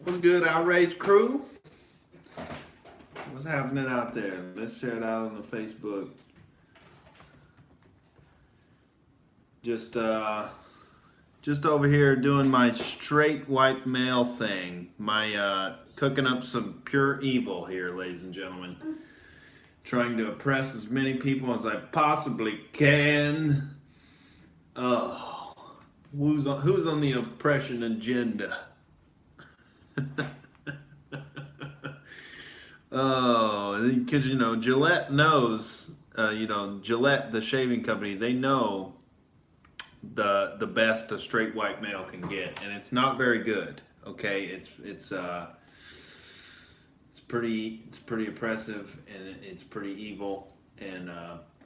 What's good, Outrage crew? What's happening out there? Let's share it out on the Facebook. Just just over here doing my straight white male thing. My cooking up some pure evil here, ladies and gentlemen. Trying to oppress as many people as I possibly can. Oh, who's on the oppression agenda? Oh, because Gillette knows. Gillette, the shaving company, they know the best a straight white male can get, and it's not very good. Okay, it's pretty oppressive, and it's pretty evil, and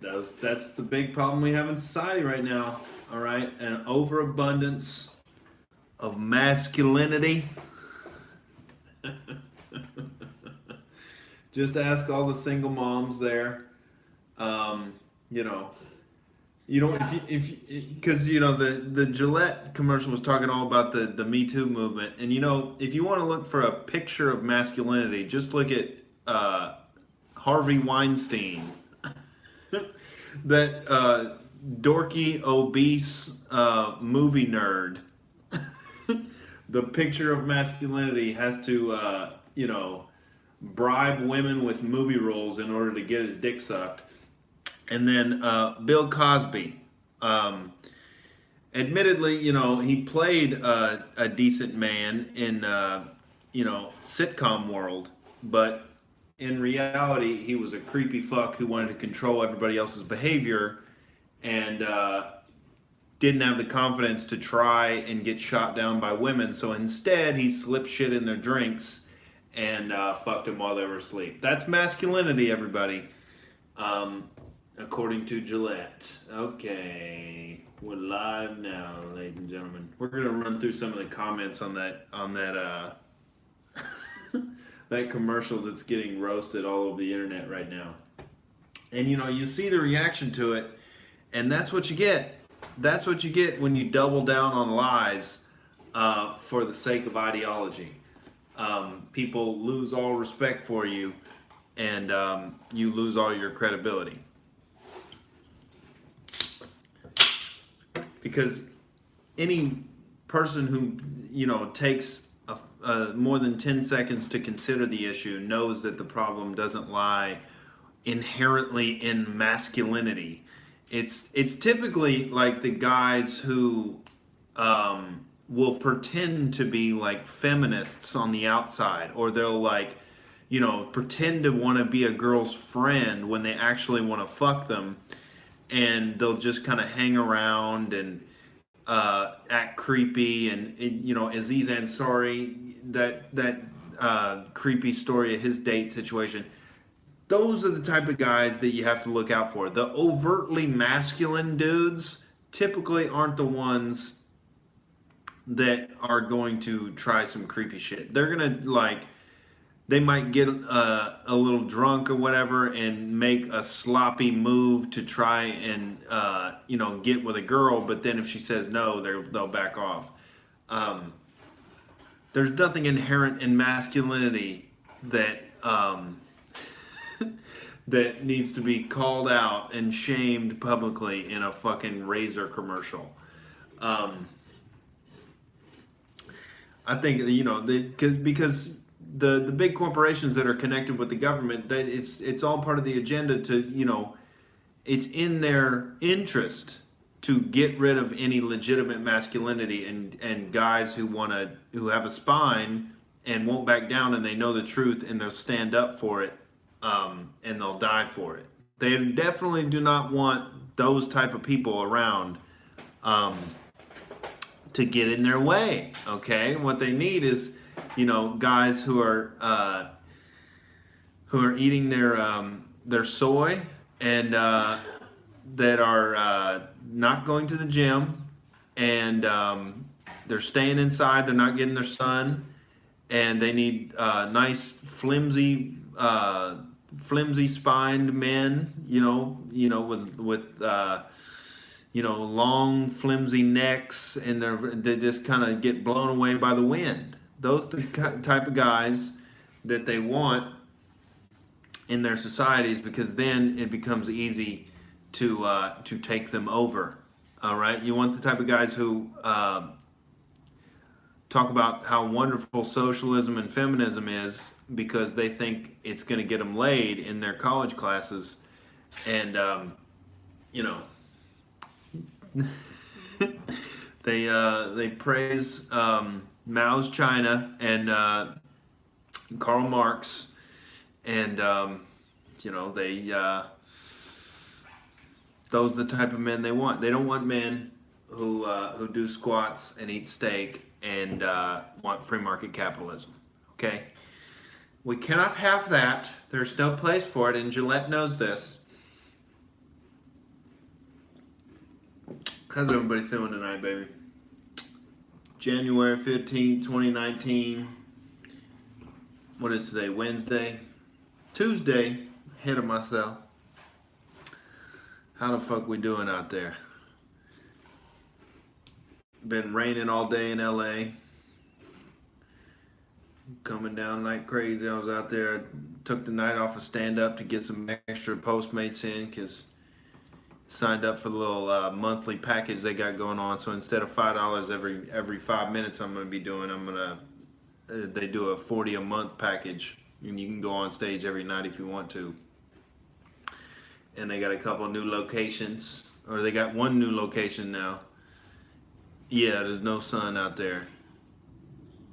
that's the big problem we have in society right now. All right, an overabundance of masculinity. Just ask all the single moms there. Um, you know, if because the Gillette commercial was talking all about the Me Too movement, and if you want to look for a picture of masculinity, just look at Harvey Weinstein, that dorky, obese movie nerd. The picture of masculinity has to bribe women with movie roles in order to get his dick sucked. And then Bill Cosby. Admittedly, he played a decent man in, sitcom world, but in reality, he was a creepy fuck who wanted to control everybody else's behavior and didn't have the confidence to try and get shot down by women. So instead, he slipped shit in their drinks and fucked them while they were asleep. That's masculinity, everybody. According to Gillette. Okay, we're live now, ladies and gentlemen. We're gonna run through some of the comments on that that commercial that's getting roasted all over the internet right now. And you see the reaction to it, and that's what you get. That's what you get when you double down on lies for the sake of ideology. People lose all respect for you, and you lose all your credibility. Because any person who takes more than 10 seconds to consider the issue knows that the problem doesn't lie inherently in masculinity. It's typically like the guys who will pretend to be like feminists on the outside, or they'll pretend to want to be a girl's friend when they actually want to fuck them, and they'll just kind of hang around and act creepy. And Aziz Ansari, that creepy story of his date situation. Those are the type of guys that you have to look out for. The overtly masculine dudes typically aren't the ones that are going to try some creepy shit. They're gonna they might get a little drunk or whatever and make a sloppy move to try and get with a girl, but then if she says no, they'll back off. There's nothing inherent in masculinity that that needs to be called out and shamed publicly in a fucking razor commercial. I think because the big corporations that are connected with the government, that it's all part of the agenda to it's in their interest to get rid of any legitimate masculinity, and guys who have a spine and won't back down, and they know the truth and they'll stand up for it, and they'll die for it. They definitely do not want those type of people around to get in their way. Okay, what they need is guys who are eating their soy, and that are not going to the gym, and they're staying inside. They're not getting their sun, and they need nice flimsy spined men. With long flimsy necks, and they just kind of get blown away by the wind. those the type of guys that they want in their societies, because then it becomes easy to take them over. All right, you want the type of guys who talk about how wonderful socialism and feminism is because they think it's going to get them laid in their college classes, and you know they praise Mao's China and Karl Marx, and they those are the type of men they want. They don't want men who do squats and eat steak and want free market capitalism. Okay, we cannot have that. There's no place for it, and Gillette knows this. How's everybody feeling tonight, baby? January 15th, 2019. What is today? Wednesday? Tuesday. Ahead of myself. How the fuck we doing out there? Been raining all day in LA. Coming down like crazy. I was out there. Took the night off of stand up to get some extra Postmates in because signed up for the little monthly package they got going on. So instead of $5 every 5 minutes, I'm gonna be doing. They do a $40 a month package, and you can go on stage every night if you want to. And they got a couple of new locations, or they got one new location now. Yeah, there's no sun out there.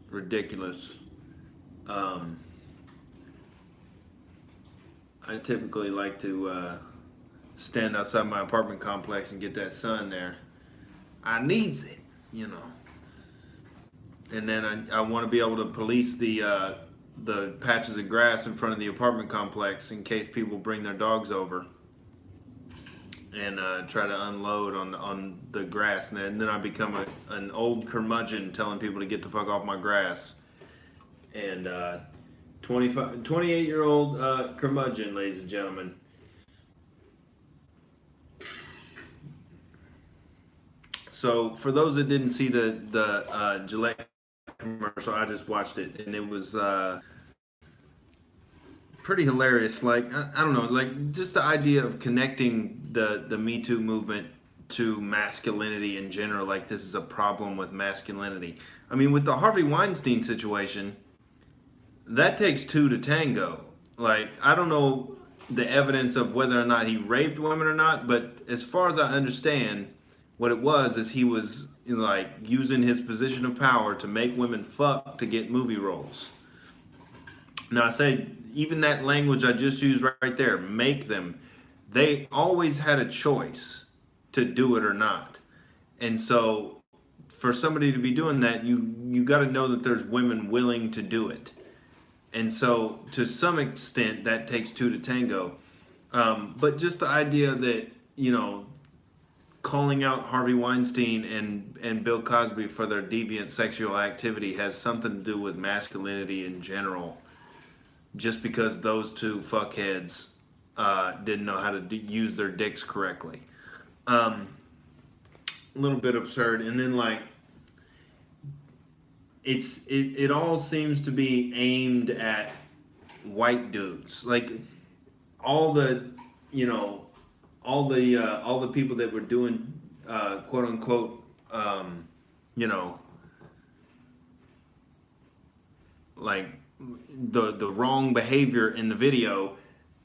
Ridiculous. I typically like to stand outside my apartment complex and get that sun there. I needs it, you know. And then I want to be able to police the patches of grass in front of the apartment complex in case people bring their dogs over and try to unload on the grass. And then I become an old curmudgeon telling people to get the fuck off my grass. And 28-year-old curmudgeon, ladies and gentlemen. So for those that didn't see the Gillette commercial, I just watched it, and it was pretty hilarious. Like, I don't know, like just the idea of connecting the Me Too movement to masculinity in general. Like, this is a problem with masculinity. I mean, with the Harvey Weinstein situation, that takes two to tango. Like, I don't know the evidence of whether or not he raped women or not, but as far as I understand, what it was is he was like using his position of power to make women fuck to get movie roles. Now I say, even that language I just used right there, make them, they always had a choice to do it or not. And so for somebody to be doing that, you got to know that there's women willing to do it. And so to some extent that takes two to tango. But just the idea that, calling out Harvey Weinstein and Bill Cosby for their deviant sexual activity has something to do with masculinity in general, just because those two fuckheads didn't know how to use their dicks correctly. A little bit absurd. And then like it all seems to be aimed at white dudes. Like all the people that were doing quote unquote like the wrong behavior in the video,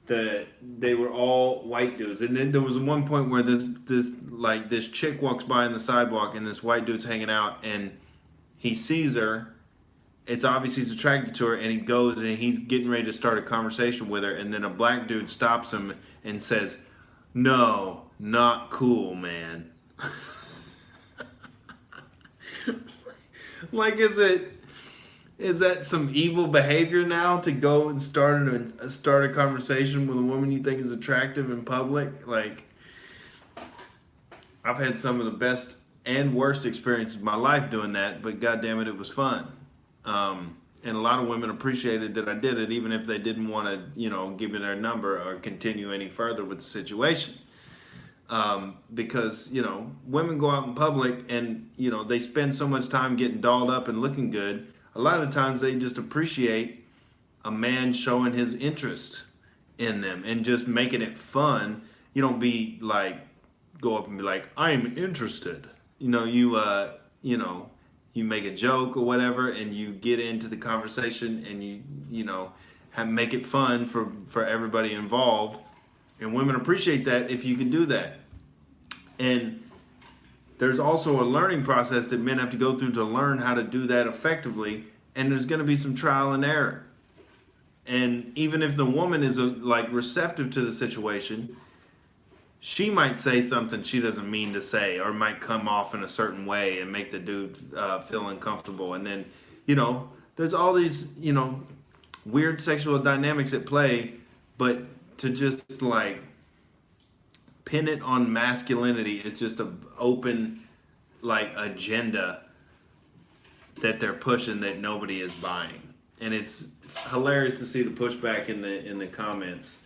they were all white dudes. And then there was one point where this chick walks by on the sidewalk and this white dude's hanging out and he sees her. It's obvious he's attracted to her, and he goes and he's getting ready to start a conversation with her, and then a black dude stops him and says, "No, not cool, man." Like, is that some evil behavior now to go and start a conversation with a woman you think is attractive in public? Like, I've had some of the best and worst experiences of my life doing that, but goddamn it was fun. And a lot of women appreciated that I did it, even if they didn't want to, give me their number or continue any further with the situation. Because, women go out in public and, they spend so much time getting dolled up and looking good. A lot of times they just appreciate a man showing his interest in them and just making it fun. You don't be like, go up and be like, I'm interested. You know, you make a joke or whatever, and you get into the conversation, and make it fun for everybody involved. And women appreciate that if you can do that. And there's also a learning process that men have to go through to learn how to do that effectively, and there's going to be some trial and error. And even if the woman is receptive to the situation, she might say something she doesn't mean to say, or might come off in a certain way and make the dude feel uncomfortable. And then, there's all these, weird sexual dynamics at play, but to just pin it on masculinity is just an open agenda that they're pushing that nobody is buying. And it's hilarious to see the pushback in the comments.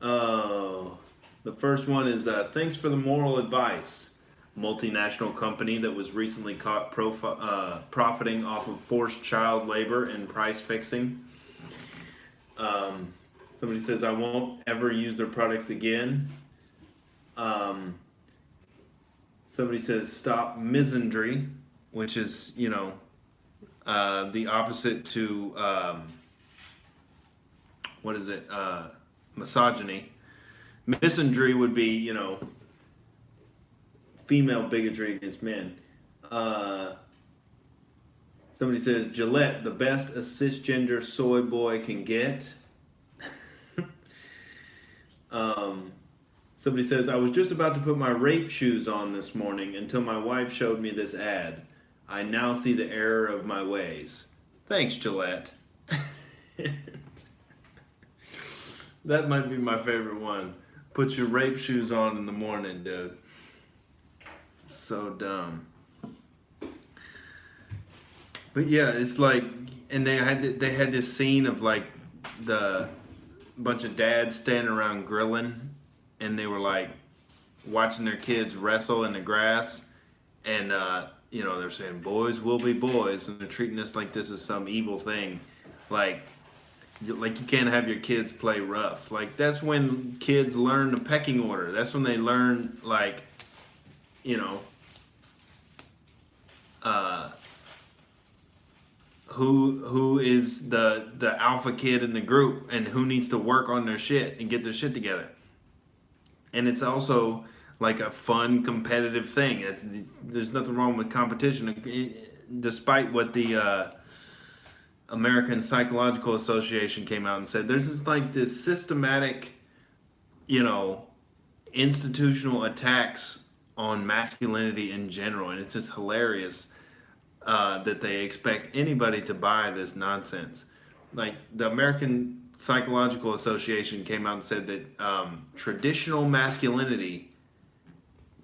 Oh, the first one is thanks for the moral advice. Multinational company that was recently caught profiting off of forced child labor and price fixing. Somebody says, I won't ever use their products again. Somebody says, stop misandry, which is, the opposite to, misogyny. Misandry would be, female bigotry against men. Somebody says, Gillette, the best a cisgender soy boy can get. Somebody says, I was just about to put my rape shoes on this morning until my wife showed me this ad. I now see the error of my ways. Thanks, Gillette. That might be my favorite one. Put your rape shoes on in the morning, dude. So dumb. But yeah, it's and they had this scene of the bunch of dads standing around grilling, and they were watching their kids wrestle in the grass, and they're saying boys will be boys, and they're treating this like this is some evil thing, you can't have your kids play rough. That's when kids learn the pecking order. That's when they learn who is the alpha kid in the group and who needs to work on their shit and get their shit together. And it's also a fun competitive thing. There's nothing wrong with competition, despite what the American Psychological Association came out and said. There's this systematic, institutional attacks on masculinity in general, and it's just hilarious that they expect anybody to buy this nonsense. The American Psychological Association came out and said that traditional masculinity,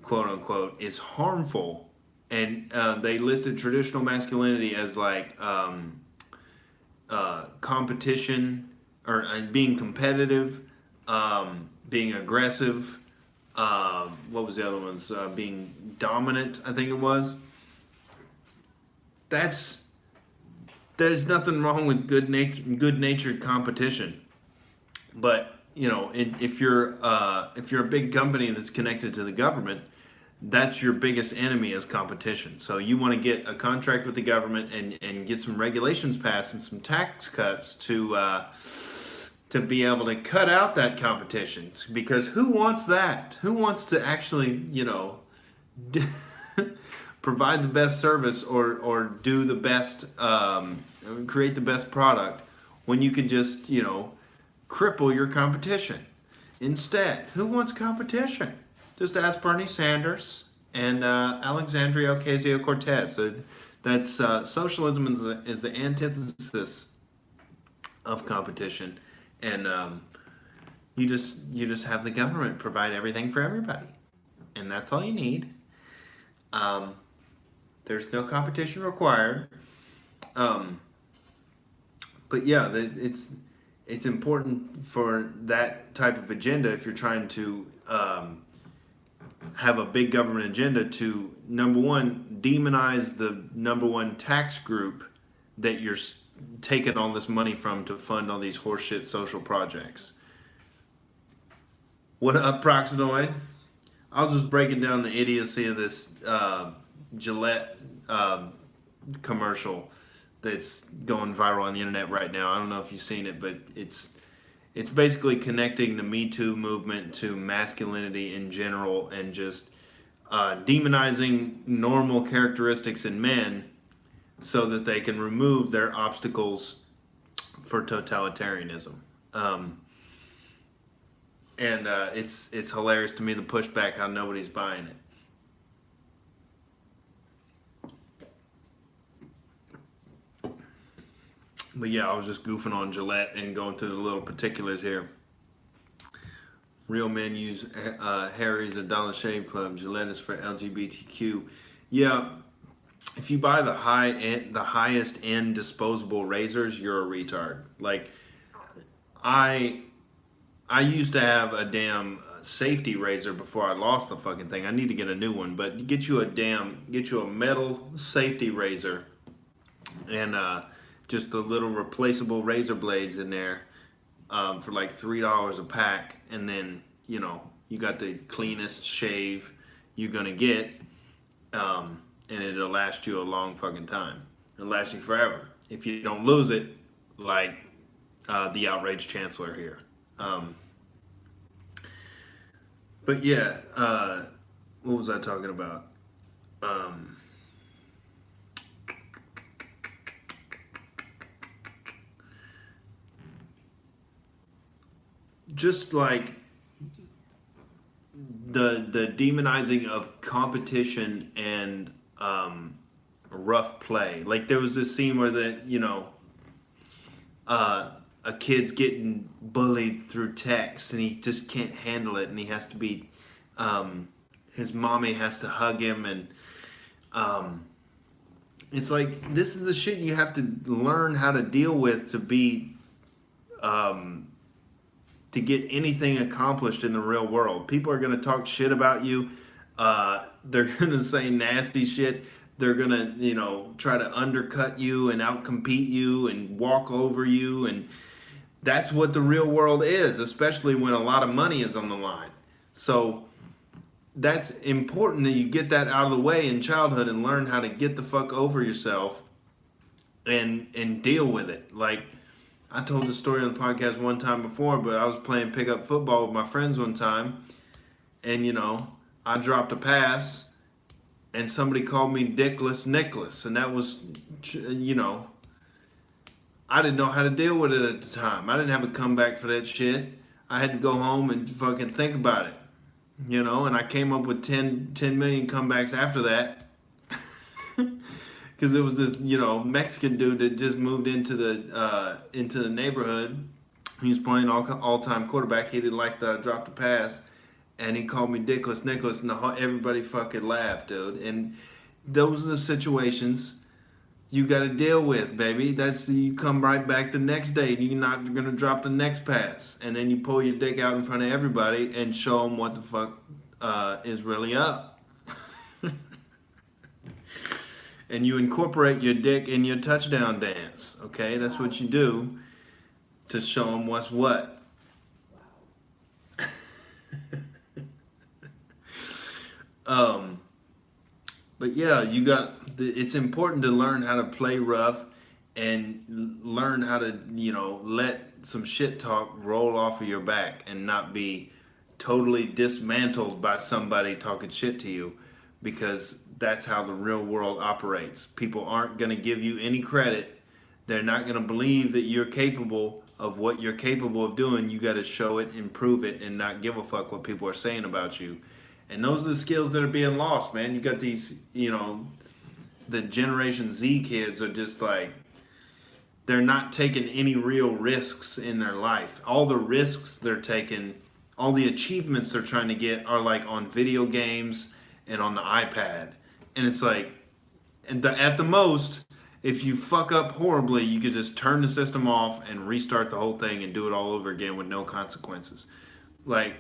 quote unquote, is harmful, and they listed traditional masculinity as competition, or being competitive, being aggressive. What was the other ones? Being dominant, I think it was. There's nothing wrong with good-natured competition, but if you're a big company that's connected to the government, that's your biggest enemy is competition. So you want to get a contract with the government and get some regulations passed and some tax cuts to be able to cut out that competition. Because who wants that? Who wants to actually, provide the best service or do the best, create the best product when you can just, cripple your competition instead? Who wants competition? Just ask Bernie Sanders and Alexandria Ocasio-Cortez. So that's socialism is the antithesis of competition, and you just have the government provide everything for everybody, and that's all you need. There's no competition required. But yeah, it's important for that type of agenda if you're trying to have a big government agenda to, number one, demonize the number one tax group that you're taking all this money from to fund all these horseshit social projects. What up, Proxenoid? I'll just break it down the idiocy of this Gillette commercial that's going viral on the internet right now. I don't know if you've seen it, but it's basically connecting the Me Too movement to masculinity in general and just demonizing normal characteristics in men so that they can remove their obstacles for totalitarianism. And it's hilarious to me, the pushback, how nobody's buying it. But yeah, I was just goofing on Gillette and going through the little particulars here. Real men use Harry's at Dollar Shave Club. Gillette is for LGBTQ. Yeah, if you buy the highest end disposable razors, you're a retard. Like, I used to have a damn safety razor before I lost the fucking thing. I need to get a new one, but get you a metal safety razor and just the little replaceable razor blades in there for like $3 a pack, and then you got the cleanest shave you're gonna get, and it'll last you a long fucking time. It'll last you forever if you don't lose it, like the Outrage Chancellor here. But yeah, what was I talking about? Just like the demonizing of competition and rough play. Like there was this scene where a kid's getting bullied through text and he just can't handle it, and he has to be his mommy has to hug him, and it's like, this is the shit you have to learn how to deal with to be to get anything accomplished in the real world. People are going to talk shit about you. They're going to say nasty shit. They're going to, try to undercut you and outcompete you and walk over you. And that's what the real world is, especially when a lot of money is on the line. So that's important that you get that out of the way in childhood and learn how to get the fuck over yourself and deal with it. Like, I told the story on the podcast one time before, but I was playing pickup football with my friends one time, and I dropped a pass, and somebody called me Dickless Nicholas, and that was, I didn't know how to deal with it at the time. I didn't have a comeback for that shit. I had to go home and fucking think about it, and I came up with 10 million comebacks after that. Because it was this, Mexican dude that just moved into the neighborhood. He was playing all-time quarterback. He didn't like that I dropped a pass, and he called me Dickless Nicholas, and everybody fucking laughed, dude. And those are the situations you got to deal with, baby. You come right back the next day, and you're not gonna drop the next pass, and then you pull your dick out in front of everybody and show them what the fuck is really up. And you incorporate your dick in your touchdown dance, okay? That's what you do to show them what's what. But yeah, it's important to learn how to play rough and learn how to, let some shit talk roll off of your back and not be totally dismantled by somebody talking shit to you, because that's how the real world operates. People aren't going to give you any credit. They're not going to believe that you're capable of what you're capable of doing. You got to show it and prove it and not give a fuck what people are saying about you. And those are the skills that are being lost, man. You got these, the Generation Z kids are just like, they're not taking any real risks in their life. All the risks they're taking, all the achievements they're trying to get are like on video games and on the iPad. And it's like, at the most, if you fuck up horribly, you could just turn the system off and restart the whole thing and do it all over again with no consequences. Like,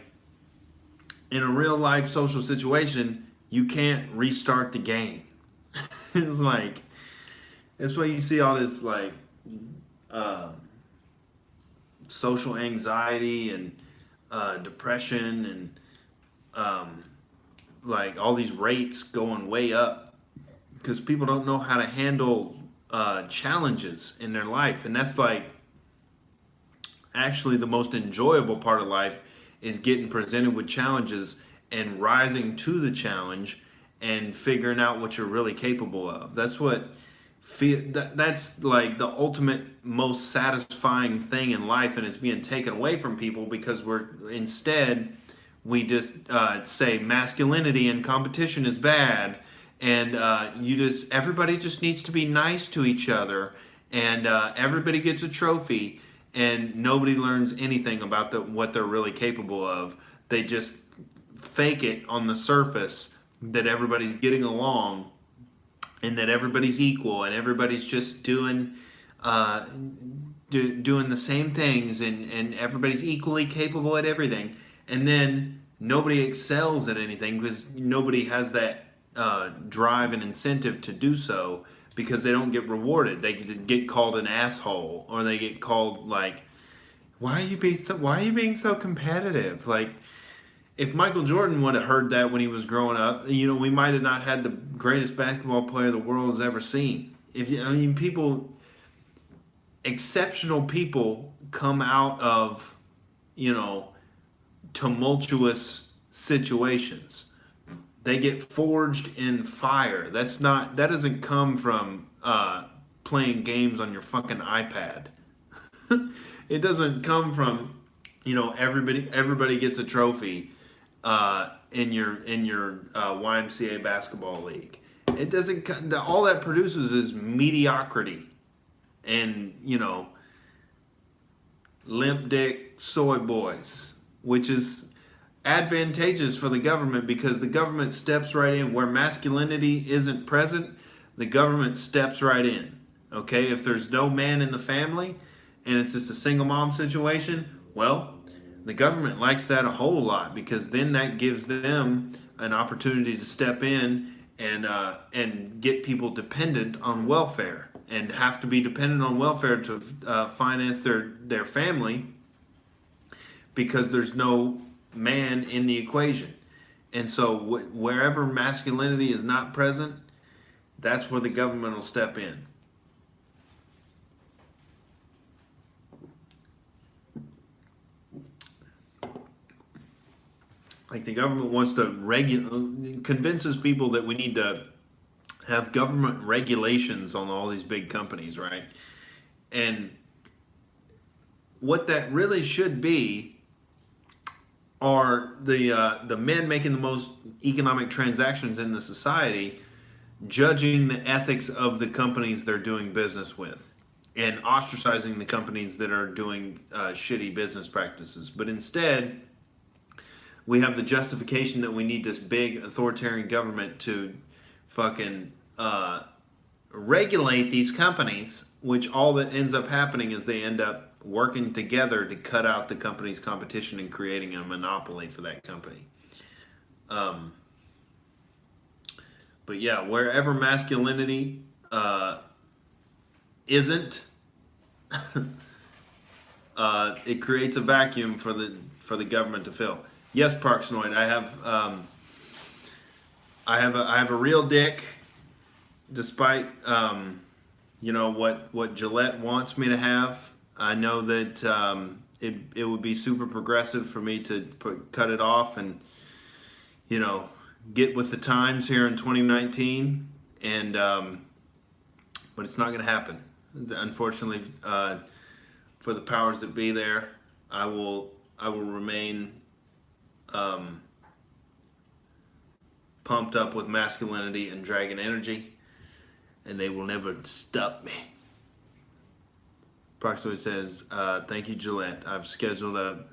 in a real life social situation, you can't restart the game. It's like, that's why you see all this like uh, social anxiety and depression and like all these rates going way up because people don't know how to handle challenges in their life. And that's like actually the most enjoyable part of life is getting presented with challenges and rising to the challenge and figuring out what you're really capable of. That's what that's like the ultimate most satisfying thing in life, and it's being taken away from people because we're instead we just say masculinity and competition is bad, and you just everybody just needs to be nice to each other, and everybody gets a trophy, and nobody learns anything about what they're really capable of. They just fake it on the surface that everybody's getting along and that everybody's equal and everybody's just uh, doing the same things, and everybody's equally capable at everything, and then nobody excels at anything because nobody has that drive and incentive to do so because they don't get rewarded. They get called an asshole, or they get called like, why are you being so competitive? Like, if Michael Jordan would have heard that when he was growing up, we might have not had the greatest basketball player the world has ever seen. Exceptional people come out of, you know, tumultuous situations. They get forged in fire. That doesn't come from playing games on your fucking iPad. It doesn't come from, everybody gets a trophy in your YMCA basketball league. It doesn't. All that produces is mediocrity, and limp dick soy boys, which is advantageous for the government because the government steps right in where masculinity isn't present. The government steps right in. Okay, if there's no man in the family and it's just a single mom situation, well, the government likes that a whole lot because then that gives them an opportunity to step in and get people dependent on welfare and have to be dependent on welfare to finance their family because there's no man in the equation. And so wherever masculinity is not present, that's where the government will step in. Like the government wants to convinces people that we need to have government regulations on all these big companies, right? And what that really should be are the men making the most economic transactions in the society judging the ethics of the companies they're doing business with and ostracizing the companies that are doing shitty business practices. But instead, we have the justification that we need this big authoritarian government to fucking regulate these companies, which all that ends up happening is they end up working together to cut out the company's competition and creating a monopoly for that company. But yeah, wherever masculinity isn't, it creates a vacuum for the government to fill. Yes, Parksnoid, I have a real dick, despite what Gillette wants me to have. I know that it would be super progressive for me to cut it off and get with the times here in 2019, and but it's not going to happen. Unfortunately, for the powers that be there, I will remain pumped up with masculinity and dragon energy, and they will never stop me. Proxoid says, thank you, Gillette. I've scheduled a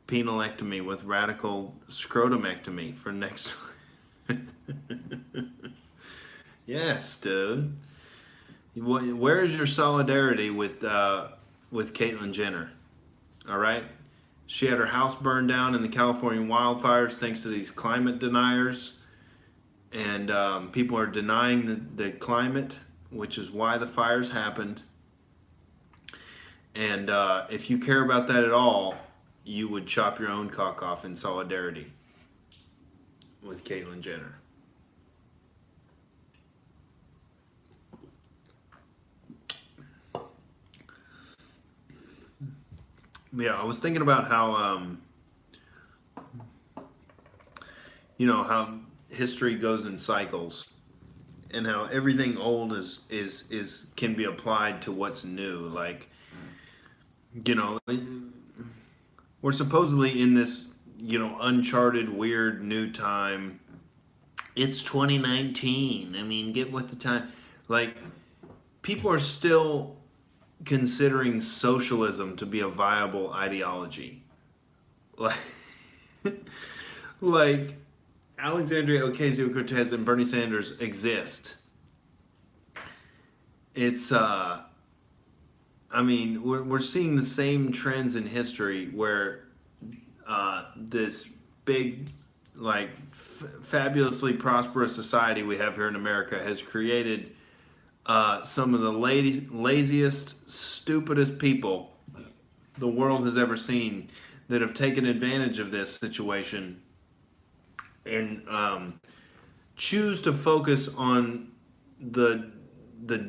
penalectomy with radical scrotumectomy for next Yes, dude. Where is your solidarity with Caitlyn Jenner? All right? She had her house burned down in the California wildfires thanks to these climate deniers. And people are denying the climate, which is why the fires happened. And if you care about that at all, you would chop your own cock off in solidarity with Caitlyn Jenner. Yeah, I was thinking about how, how history goes in cycles, and how everything old is can be applied to what's new. Like, we're supposedly in this, uncharted, weird new time. It's 2019. I mean, get with the time. Like, people are still considering socialism to be a viable ideology. Like, like Alexandria Ocasio-Cortez and Bernie Sanders exist. It's we're seeing the same trends in history where this big, like, fabulously prosperous society we have here in America has created some of the laziest, stupidest people the world has ever seen that have taken advantage of this situation and choose to focus on the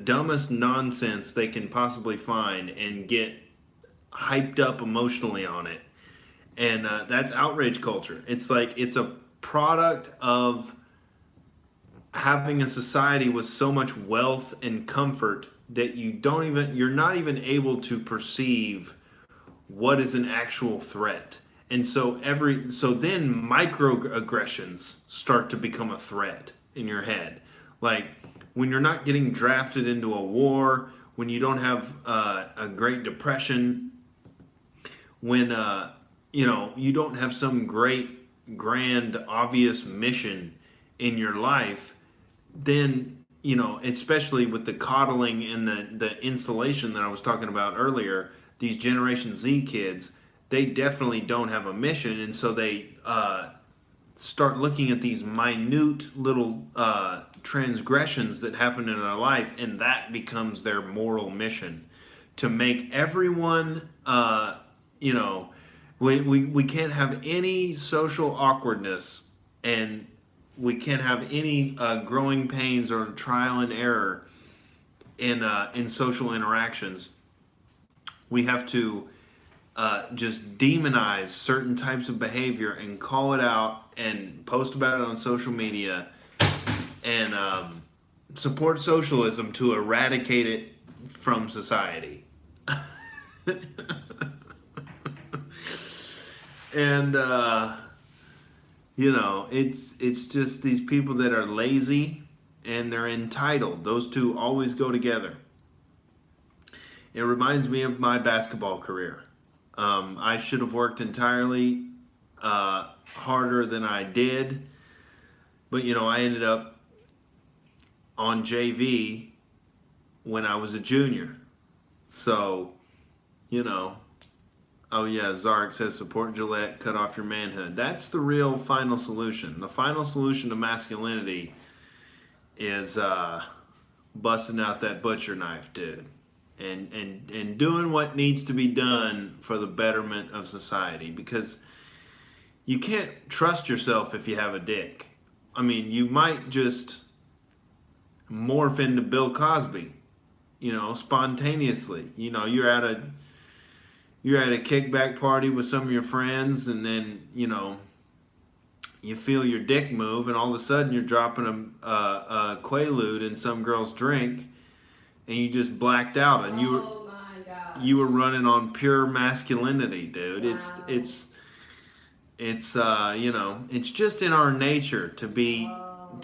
dumbest nonsense they can possibly find and get hyped up emotionally on it. And that's outrage culture. It's like, it's a product of having a society with so much wealth and comfort that you're not even able to perceive what is an actual threat. And so then microaggressions start to become a threat in your head. Like, when you're not getting drafted into a war, when you don't have a Great Depression, when you don't have some great, grand, obvious mission in your life, then, especially with the coddling and the insulation that I was talking about earlier, these Generation Z kids, they definitely don't have a mission, and so they start looking at these minute little transgressions that happen in their life, and that becomes their moral mission, to make everyone, we can't have any social awkwardness, and we can't have any growing pains or trial and error in social interactions. We have to just demonize certain types of behavior and call it out and post about it on social media and support socialism to eradicate it from society. And it's just these people that are lazy and they're entitled. Those two always go together. It reminds me of my basketball career. I should have worked entirely harder than I did, but I ended up on JV when I was a junior. So, oh yeah, Zarek says support Gillette, cut off your manhood. That's the real final solution. The final solution to masculinity is busting out that butcher knife, dude. And doing what needs to be done for the betterment of society, because you can't trust yourself if you have a dick. I mean, you might just morph into Bill Cosby, spontaneously. You're at a kickback party with some of your friends, and then you feel your dick move, and all of a sudden you're dropping a Quaalude in some girl's drink, and you just blacked out, and you were running on pure masculinity, dude. Wow. It's just in our nature to be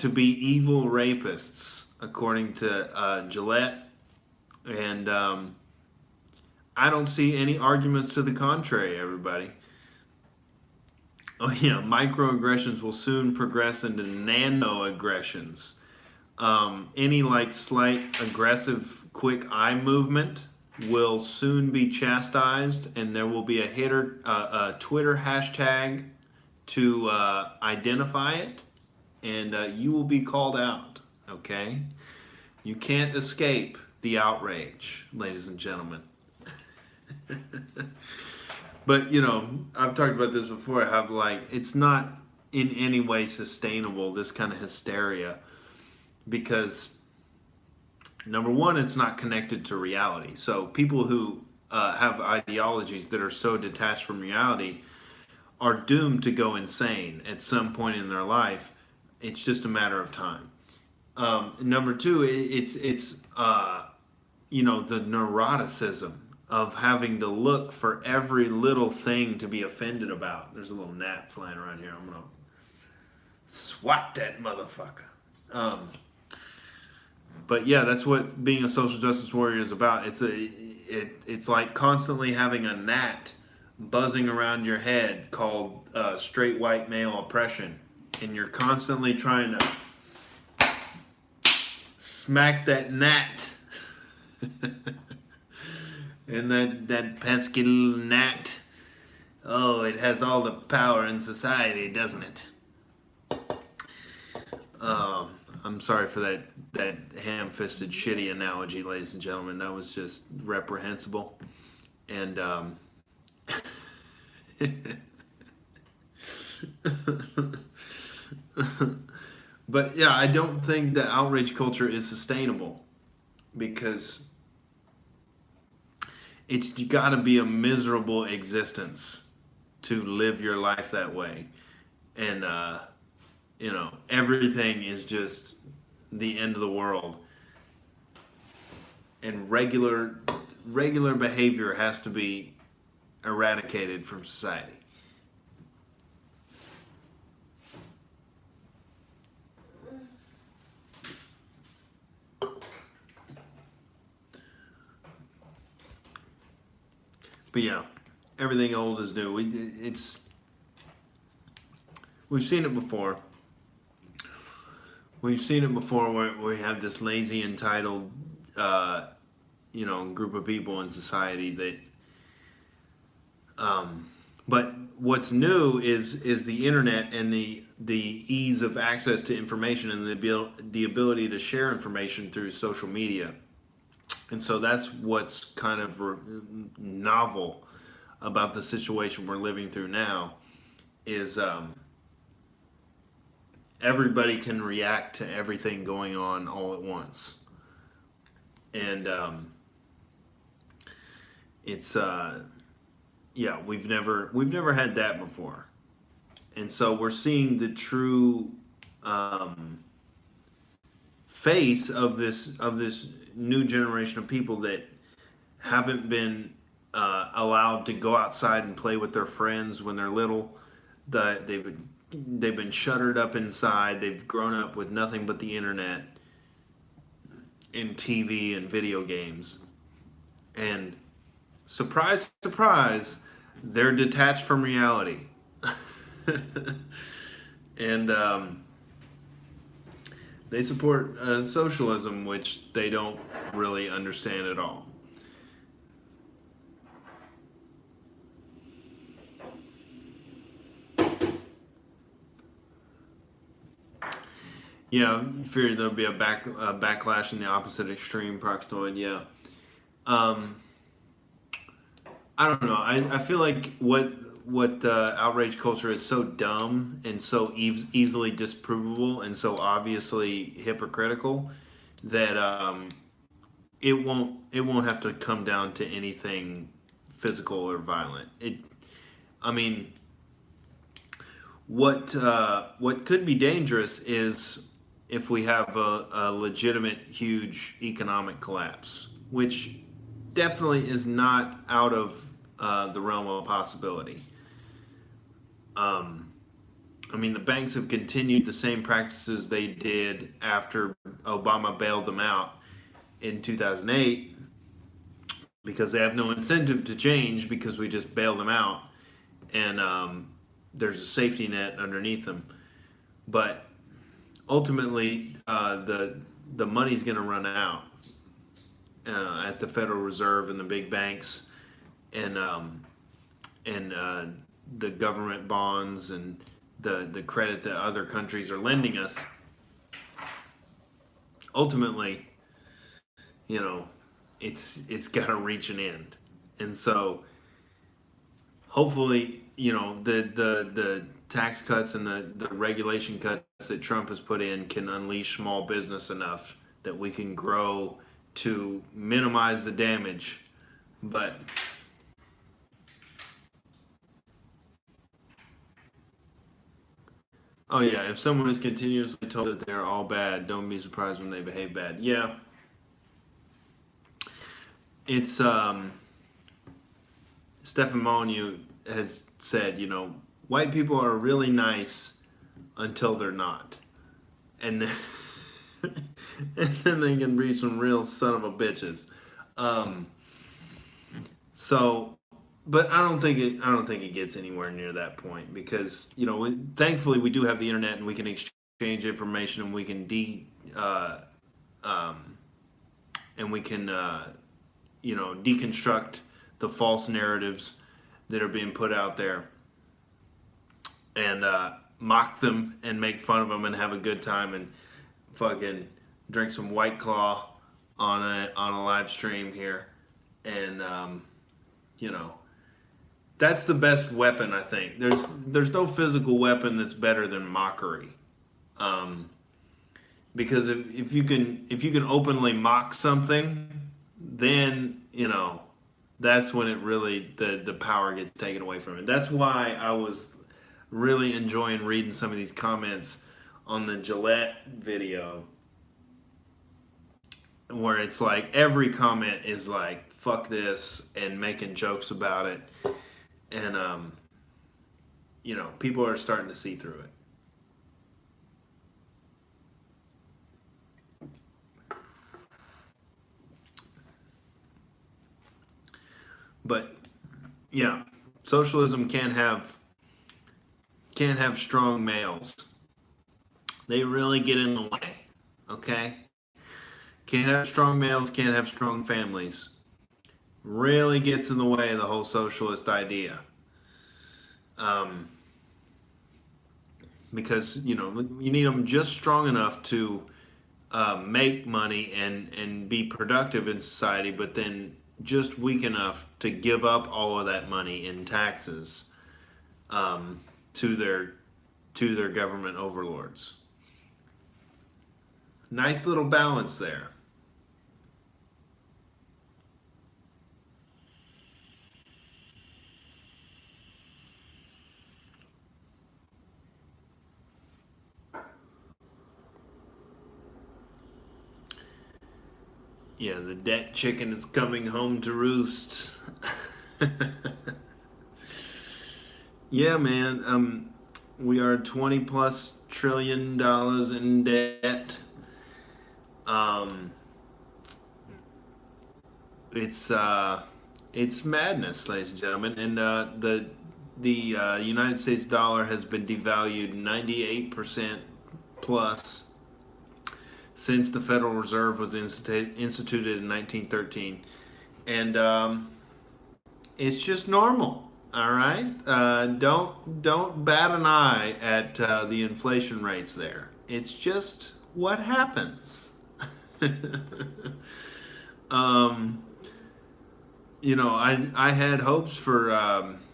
evil rapists, according to Gillette, and I don't see any arguments to the contrary, everybody. Oh yeah, microaggressions will soon progress into nanoaggressions. Any slight aggressive quick eye movement will soon be chastised, and there will be a Twitter hashtag to identify it, and you will be called out. Okay, you can't escape the outrage, ladies and gentlemen. But I've talked about this before. How like it's not in any way sustainable, this kind of hysteria, because number one, it's not connected to reality. So people who have ideologies that are so detached from reality are doomed to go insane at some point in their life. It's just a matter of time. Number two, it's the neuroticism of having to look for every little thing to be offended about. There's a little gnat flying around here. I'm gonna swat that motherfucker. But yeah, that's what being a social justice warrior is about. It's like constantly having a gnat buzzing around your head called straight white male oppression, and you're constantly trying to smack that gnat. And that pesky little gnat, oh, it has all the power in society, doesn't it? I'm sorry for that ham-fisted shitty analogy, ladies and gentlemen. That was just reprehensible. And but yeah, I don't think that outrage culture is sustainable, because it's got to be a miserable existence to live your life that way. And everything is just the end of the world, and regular behavior has to be eradicated from society. But yeah, everything old is new. We've seen it before. We've seen it before where we have this lazy, entitled, group of people in society that. But what's new is the internet and the ease of access to information, and the ability to share information through social media. And so that's what's kind of novel about the situation we're living through now, is everybody can react to everything going on all at once. And it's we've never had that before. And so we're seeing the true face of this new generation of people that haven't been allowed to go outside and play with their friends when they're little. They've been shuttered up inside. They've grown up with nothing but the internet and TV and video games. And surprise, surprise, they're detached from reality. And they support socialism, which they don't really understand at all. Yeah, you fear there'll be a backlash in the opposite extreme, Proxnoid. Yeah. I don't know. I feel like what outrage culture is so dumb and so easily disprovable and so obviously hypocritical that it won't have to come down to anything physical or violent. I mean, what could be dangerous is if we have a legitimate huge economic collapse, which definitely is not out of the realm of possibility. I mean, the banks have continued the same practices they did after Obama bailed them out in 2008, because they have no incentive to change, because we just bailed them out, and there's a safety net underneath them. But ultimately, the money's going to run out, at the Federal Reserve and the big banks, and the government bonds and the credit that other countries are lending us, ultimately, you know, it's got to reach an end. And so hopefully, the tax cuts and the regulation cuts that Trump has put in can unleash small business enough that we can grow to minimize the damage. But oh yeah, if someone is continuously told that they're all bad, don't be surprised when they behave bad. Yeah, it's Stefan Molyneux has said, white people are really nice until they're not, and then, and then they can be some real son of a bitches. Um, so, but I don't think it gets anywhere near that point because thankfully we do have the internet and we can exchange information and we can um, deconstruct the false narratives that are being put out there and mock them and make fun of them and have a good time and fucking drink some White Claw on a live stream here, and you know that's the best weapon. I think there's no physical weapon that's better than mockery, because if you can openly mock something, then that's when it really the power gets taken away from it. That's why I was really enjoying reading some of these comments on the Gillette video, where it's like every comment is like fuck this and making jokes about it, and people are starting to see through it. But yeah, socialism can't have strong males. They really get in the way. Okay? Can't have strong males, can't have strong families. Really gets in the way of the whole socialist idea. Because you need them just strong enough to make money and be productive in society, but then just weak enough to give up all of that money in taxes to their government overlords. Nice little balance there. Yeah, the debt chicken is coming home to roost. Yeah, man. We are 20 plus $1 trillion in debt. Um, it's madness, ladies and gentlemen, and the United States dollar has been devalued 98% plus since the Federal Reserve was instituted in 1913, and it's just normal. All right, don't bat an eye at the inflation rates there. It's just what happens. um, I had hopes for,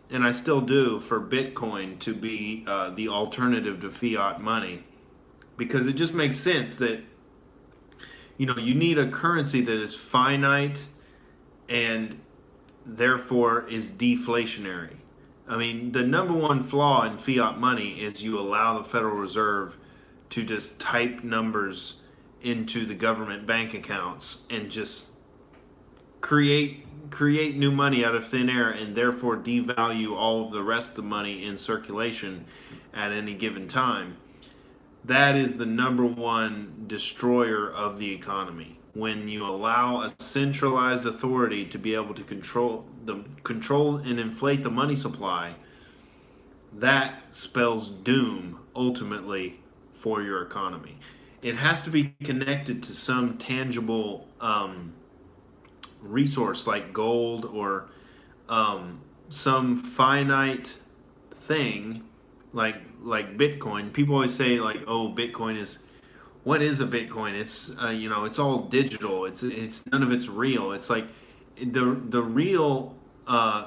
and I still do, for Bitcoin to be the alternative to fiat money, because it just makes sense that you need a currency that is finite and therefore is deflationary. I mean, the number one flaw in fiat money is you allow the Federal Reserve to just type numbers into the government bank accounts and just create new money out of thin air, and therefore devalue all of the rest of the money in circulation at any given time. That is the number one destroyer of the economy. When you allow a centralized authority to be able to control and inflate the money supply, that spells doom ultimately for your economy. It has to be connected to some tangible resource like gold or some finite thing like Bitcoin. People always say like, "Oh, Bitcoin is what is a Bitcoin? It's it's all digital. It's none of it's real." It's like the real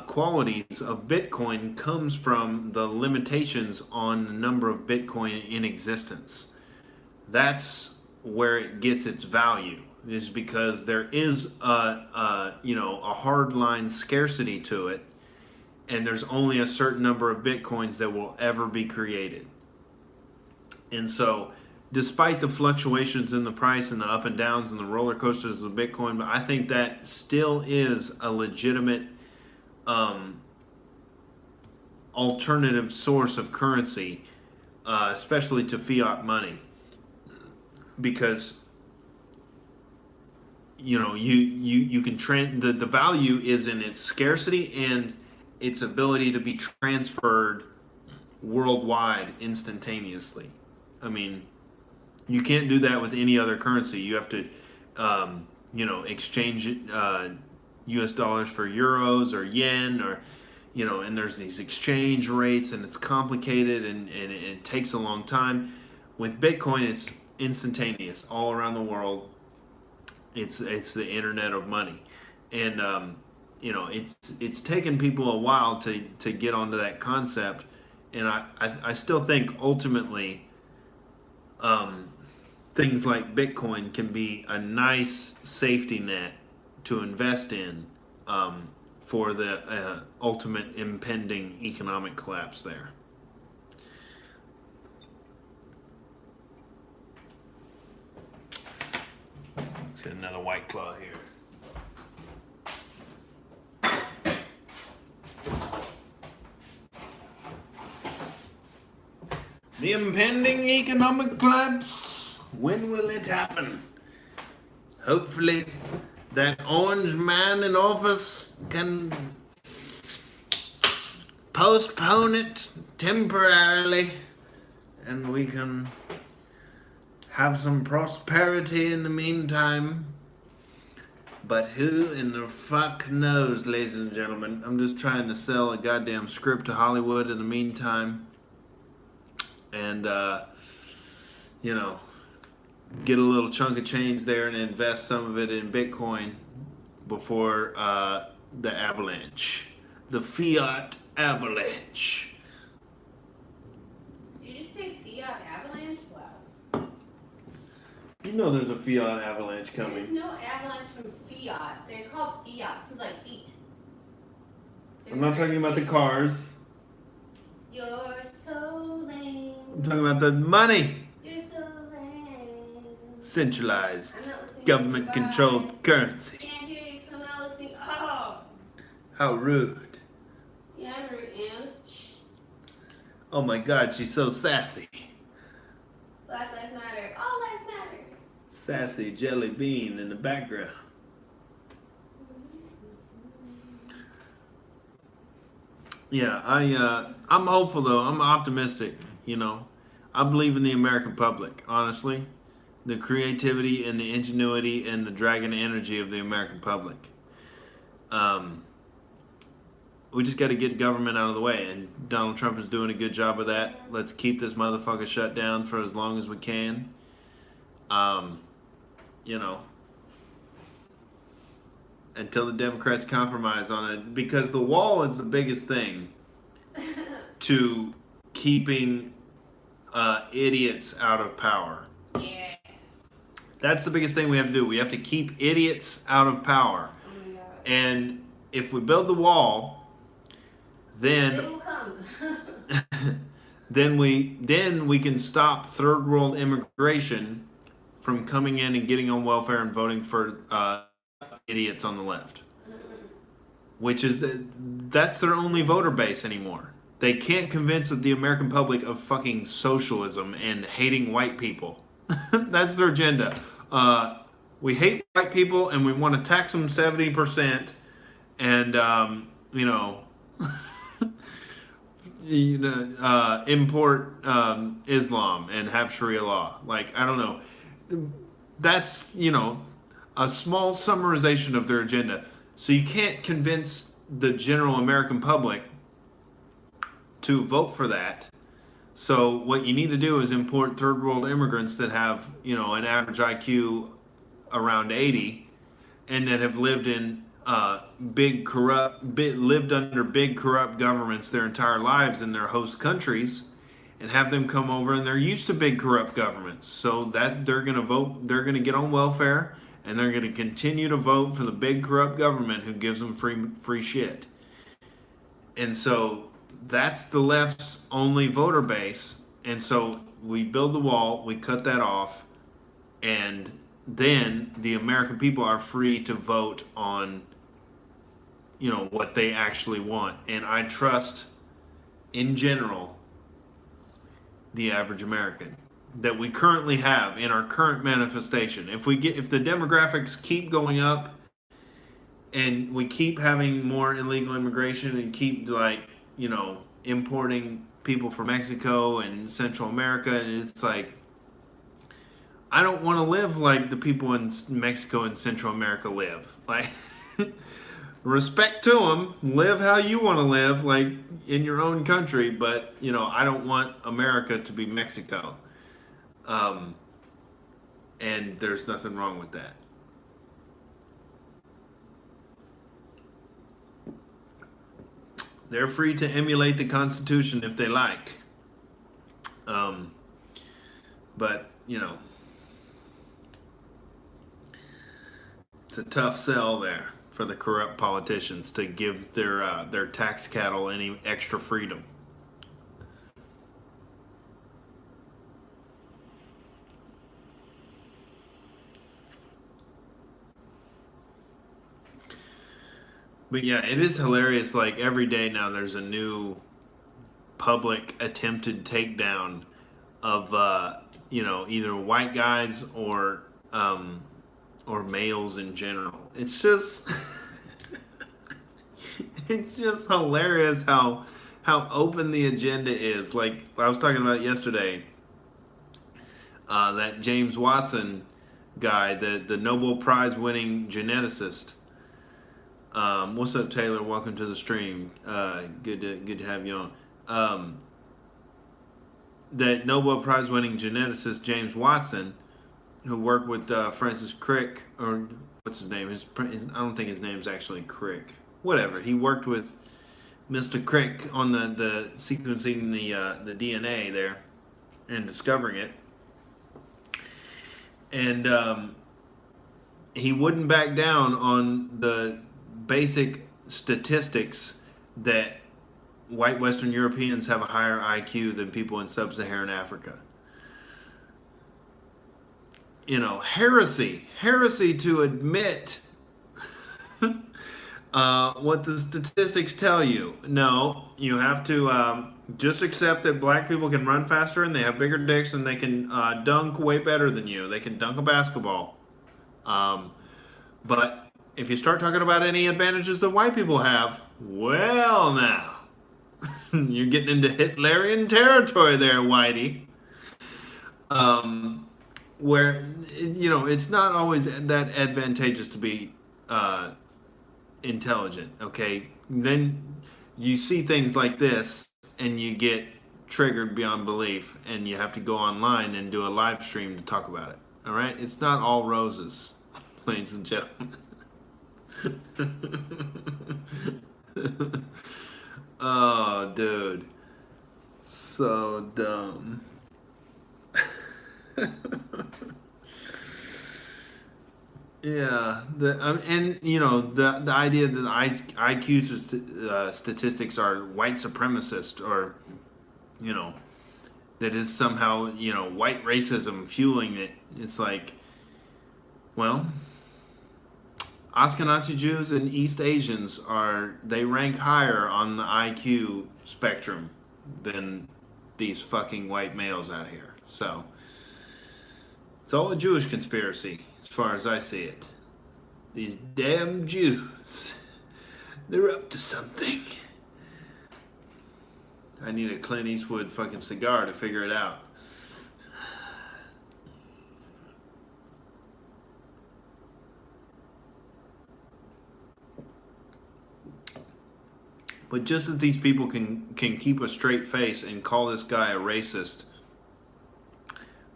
qualities of Bitcoin comes from the limitations on the number of Bitcoin in existence. That's where it gets its value, is because there is a hard line scarcity to it, and there's only a certain number of Bitcoins that will ever be created. And so, despite the fluctuations in the price and the up and downs and the roller coasters of Bitcoin, I think that still is a legitimate alternative source of currency, especially to fiat money, because you can the value is in its scarcity and its ability to be transferred worldwide instantaneously. I mean, you can't do that with any other currency. You have to, exchange U.S. dollars for euros or yen, or and there's these exchange rates, and it's complicated, and it takes a long time. With Bitcoin, it's instantaneous all around the world. It's the internet of money, and it's taken people a while to get onto that concept, and I still think ultimately things like Bitcoin can be a nice safety net to invest in for the ultimate impending economic collapse there. Let's get another White Claw here. The impending economic collapse. When will it happen? Hopefully that orange man in office can postpone it temporarily, and we can have some prosperity in the meantime. But who in the fuck knows, ladies and gentlemen? I'm just trying to sell a goddamn script to Hollywood in the meantime. And, get a little chunk of change there and invest some of it in Bitcoin before the avalanche, the fiat avalanche. Did you just say fiat avalanche? Wow. You know there's a fiat avalanche coming. There's no avalanche from fiat. They're called fiat. This is like feet. I'm not talking about the cars. You're so lame. I'm talking about the money. You're so lame. Centralized, I'm not listening. government-controlled currency. Can't hear you because I'm not listening. Oh. How rude. Yeah, I'm rude, and Oh my God, she's so sassy. Black Lives Matter. All lives matter. Sassy jelly bean in the background. Yeah, I'm hopeful though. I'm optimistic. I believe in the American public. Honestly, the creativity and the ingenuity and the dragon energy of the American public. We just got to get government out of the way, and Donald Trump is doing a good job of that. Let's keep this motherfucker shut down for as long as we can. Until the Democrats compromise on it, because the wall is the biggest thing to keeping idiots out of power. Yeah. That's the biggest thing we have to do. We have to keep idiots out of power. Oh my God. And if we build the wall, then They will come. then we can stop third world immigration from coming in and getting on welfare and voting for idiots on the left, which is that's their only voter base anymore. They can't convince the American public of fucking socialism and hating white people. That's their agenda. We hate white people and we want to tax them 70%, and import Islam and have Sharia law. Like, I don't know. That's a small summarization of their agenda. So you can't convince the general American public to vote for that. So what you need to do is import third world immigrants that have, an average IQ around 80 and that have lived in lived under big corrupt governments their entire lives in their host countries, and have them come over, and they're used to big corrupt governments, so that they're going to vote, they're going to get on welfare, and they're going to continue to vote for the big corrupt government who gives them free shit. And so that's the left's only voter base. And so we build the wall, we cut that off, and then the American people are free to vote on, what they actually want. And I trust, in general, the average American that we currently have in our current manifestation. If the demographics keep going up and we keep having more illegal immigration and keep importing people from Mexico and Central America, and it's like, I don't want to live like the people in Mexico and Central America live. Like, respect to them, live how you want to live, like in your own country, but I don't want America to be Mexico. And there's nothing wrong with that. They're free to emulate the Constitution if they like. But, it's a tough sell there for the corrupt politicians to give their tax cattle any extra freedom. But yeah, it is hilarious. Like every day now, there's a new public attempted takedown of either white guys or males in general. It's just it's just hilarious how open the agenda is. Like I was talking about yesterday, that James Watson guy, the Nobel Prize winning geneticist. What's up, Taylor? Welcome to the stream. Good to have you on. That Nobel Prize winning geneticist James Watson, who worked with Francis Crick, or what's his name? I don't think his name's actually Crick. Whatever. He worked with Mr. Crick on the sequencing the DNA there and discovering it. And he wouldn't back down on the basic statistics that white Western Europeans have a higher IQ than people in sub-Saharan Africa. Heresy to admit what the statistics tell you. No, you have to just accept that black people can run faster and they have bigger dicks and they can dunk way better than you. They can dunk a basketball. But if you start talking about any advantages that white people have, well now, you're getting into Hitlerian territory there, Whitey. Where, it's not always that advantageous to be intelligent, okay? Then you see things like this and you get triggered beyond belief and you have to go online and do a live stream to talk about it, all right? It's not all roses, ladies and gentlemen. Oh, dude. So dumb. Yeah, the idea that IQ statistics are white supremacist, or that is somehow white racism fueling it. It's like, well, Ashkenazi Jews and East Asians they rank higher on the IQ spectrum than these fucking white males out here. So it's all a Jewish conspiracy, as far as I see it. These damn Jews, they're up to something. I need a Clint Eastwood fucking cigar to figure it out. But just as these people can keep a straight face and call this guy a racist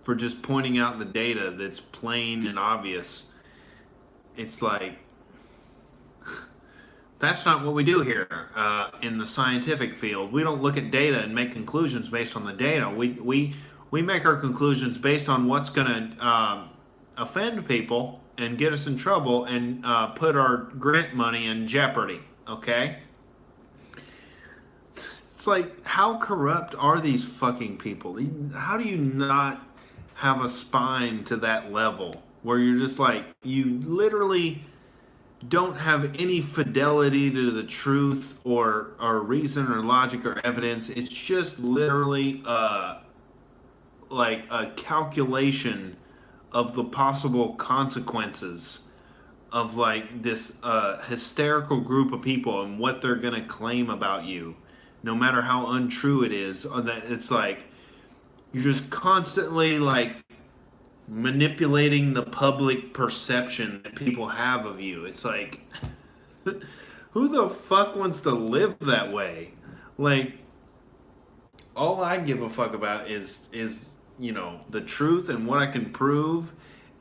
for just pointing out the data that's plain and obvious, it's like, that's not what we do here in the scientific field. We don't look at data and make conclusions based on the data. We make our conclusions based on what's going to offend people and get us in trouble and put our grant money in jeopardy. Okay? It's like, how corrupt are these fucking people? How do you not have a spine to that level where you're just like, you literally don't have any fidelity to the truth or reason or logic or evidence. It's just literally like a calculation of the possible consequences of like this hysterical group of people and what they're gonna claim about you, no matter how untrue it is. It's like you're just constantly like manipulating the public perception that people have of you. It's like, who the fuck wants to live that way? Like, all I give a fuck about is you know, the truth and what I can prove,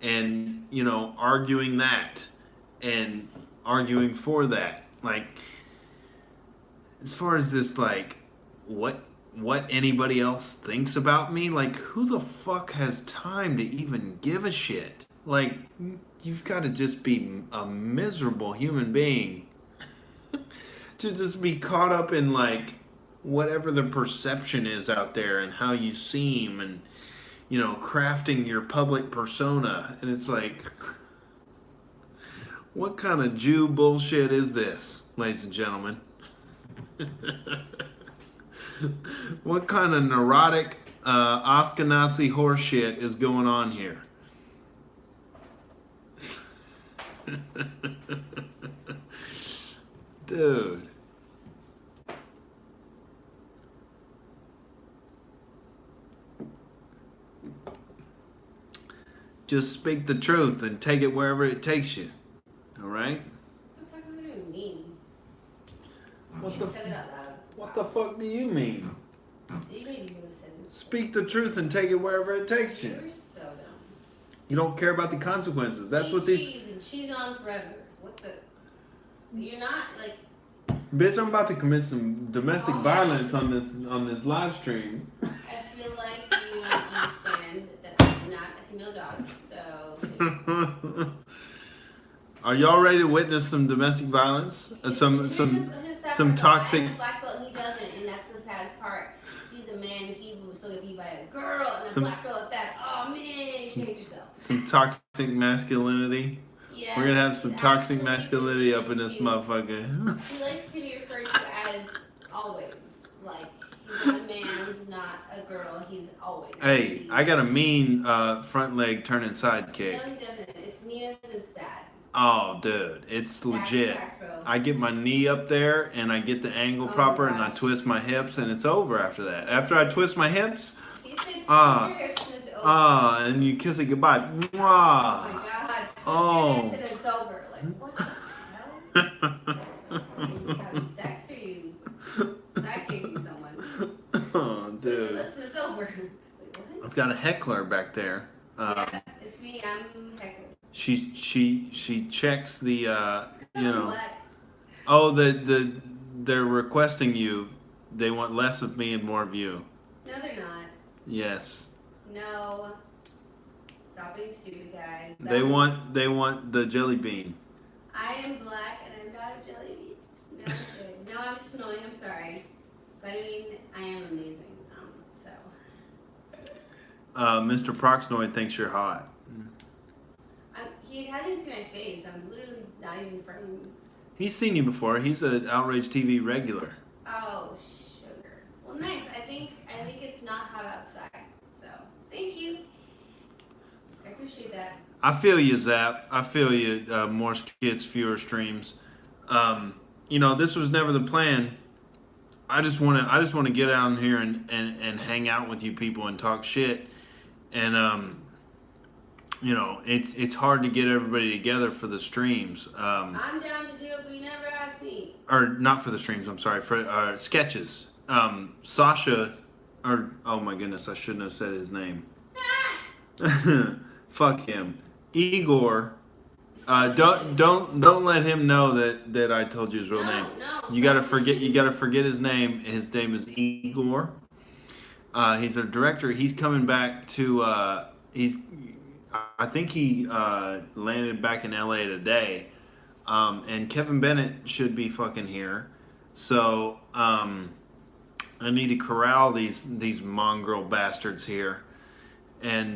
and you know, arguing that and arguing for that. Like, as far as this, like, what anybody else thinks about me, like, who the fuck has time to even give a shit? Like, you've got to just be a miserable human being to just be caught up in like whatever the perception is out there and how you seem, and you know, crafting your public persona. And it's like, what kind of Jew bullshit is this, ladies and gentlemen? What kind of neurotic Ashkenazi horseshit is going on here? Dude. Just speak the truth and take it wherever it takes you. All right? What the fuck does it even mean? What You the just said it out loud. What the fuck do you mean? You maybe would have said it. Speak the truth and take it wherever it takes you. You're so dumb. You don't care about the consequences. That's Eat what these... cheese and cheese on forever. What the? You're not like. Bitch, I'm about to commit some domestic Oh, yeah. violence on this live stream. I feel like you don't understand that I'm not a female dog, so. Are y'all ready to witness some domestic violence? Some toxic... I have a black belt and he doesn't, and that's the saddest part. He's a man, he will still get beat by a girl, and a black belt at that. Oh man, you hate yourself. Some toxic masculinity. Yeah, We're gonna have some toxic actually, masculinity up in this he motherfucker. He likes to be referred to as always. Like, he's not a man, he's not a girl, he's always. Hey, I got a mean front leg turning side kick. No, he doesn't. It's mean as it's bad. Oh, dude, it's legit. Facts, bro. I get my knee up there and I get the angle proper and I gosh. twist my hips and it's over after that. After I twist my hips, He said, "Twist your hips and it's over." and you kiss it goodbye. Oh my Mwah. god, twist Oh. your hips and it's over. Like, what the hell? Are you having sex or you side kicking someone? Oh, dude. It's over. Wait, what? I've got a heckler back there. Yeah, it's me, I'm Heckler. She checks the you know. Black. Oh, they're requesting you. They want less of me and more of you. No, they're not. Yes. No. Stop being stupid, guys. They want the jelly bean. I am black and I'm not a jelly bean. No, I'm kidding. No, I'm just annoying. I'm sorry. But I mean, I am amazing. So. Mr. Proxnoid thinks you're hot. He hasn't seen my face. I'm literally not even in front of him. He's seen you before. He's an Outrage TV regular. Oh, sugar. Well, nice. I think it's not hot outside. So, thank you. I appreciate that. I feel you, Zap. I feel you. More skits, fewer streams. You know, this was never the plan. I just want to get out in here and hang out with you people and talk shit. And you know, it's hard to get everybody together for the streams. I'm down to do it, but you never asked me. Or not for the streams. I'm sorry, for sketches. Sasha, or oh my goodness, I shouldn't have said his name. Fuck him. Igor. Don't let him know that I told you his real name. No. You gotta forget his name. His name is Igor. He's a director. He's coming back to. I think he landed back in LA today. And Kevin Bennett should be fucking here. So I need to corral these mongrel bastards here, and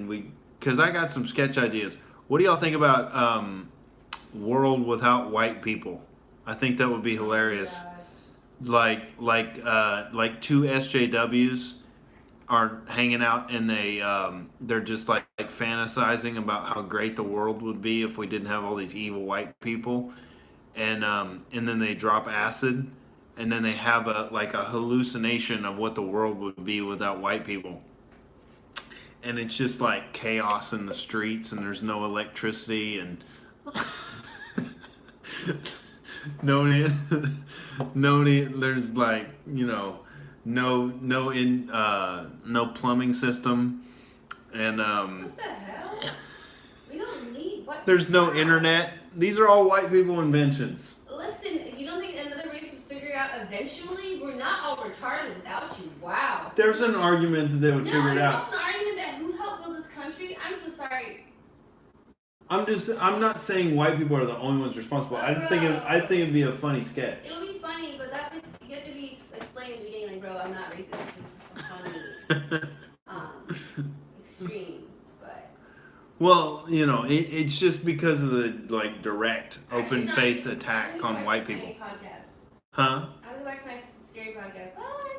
we, because I got some sketch ideas. What do y'all think about world without white people? I think that would be hilarious. Like two SJWs are hanging out, and they're just like fantasizing about how great the world would be if we didn't have all these evil white people, and then they drop acid, and then they have a hallucination of what the world would be without white people. And it's just like chaos in the streets, and there's no electricity, and there's like, you know, no plumbing system, and What the hell? We don't need what. there's no internet. These are all white people inventions. Listen, you don't think another race would figure it out eventually? We're not all retarded without you. Wow. There's an argument that they would figure it there's out. also an argument that who helped build this country? I'm so sorry. I'm not saying white people are the only ones responsible. I think it'd be a funny sketch. It would be funny, but that's like, you have to be explained in the beginning, like, bro, I'm not racist. It's just funny, extreme, but. Well, you know, it's just because of the like direct, open-faced attack on white people. Huh? I'm gonna go back to my scary podcast. Bye.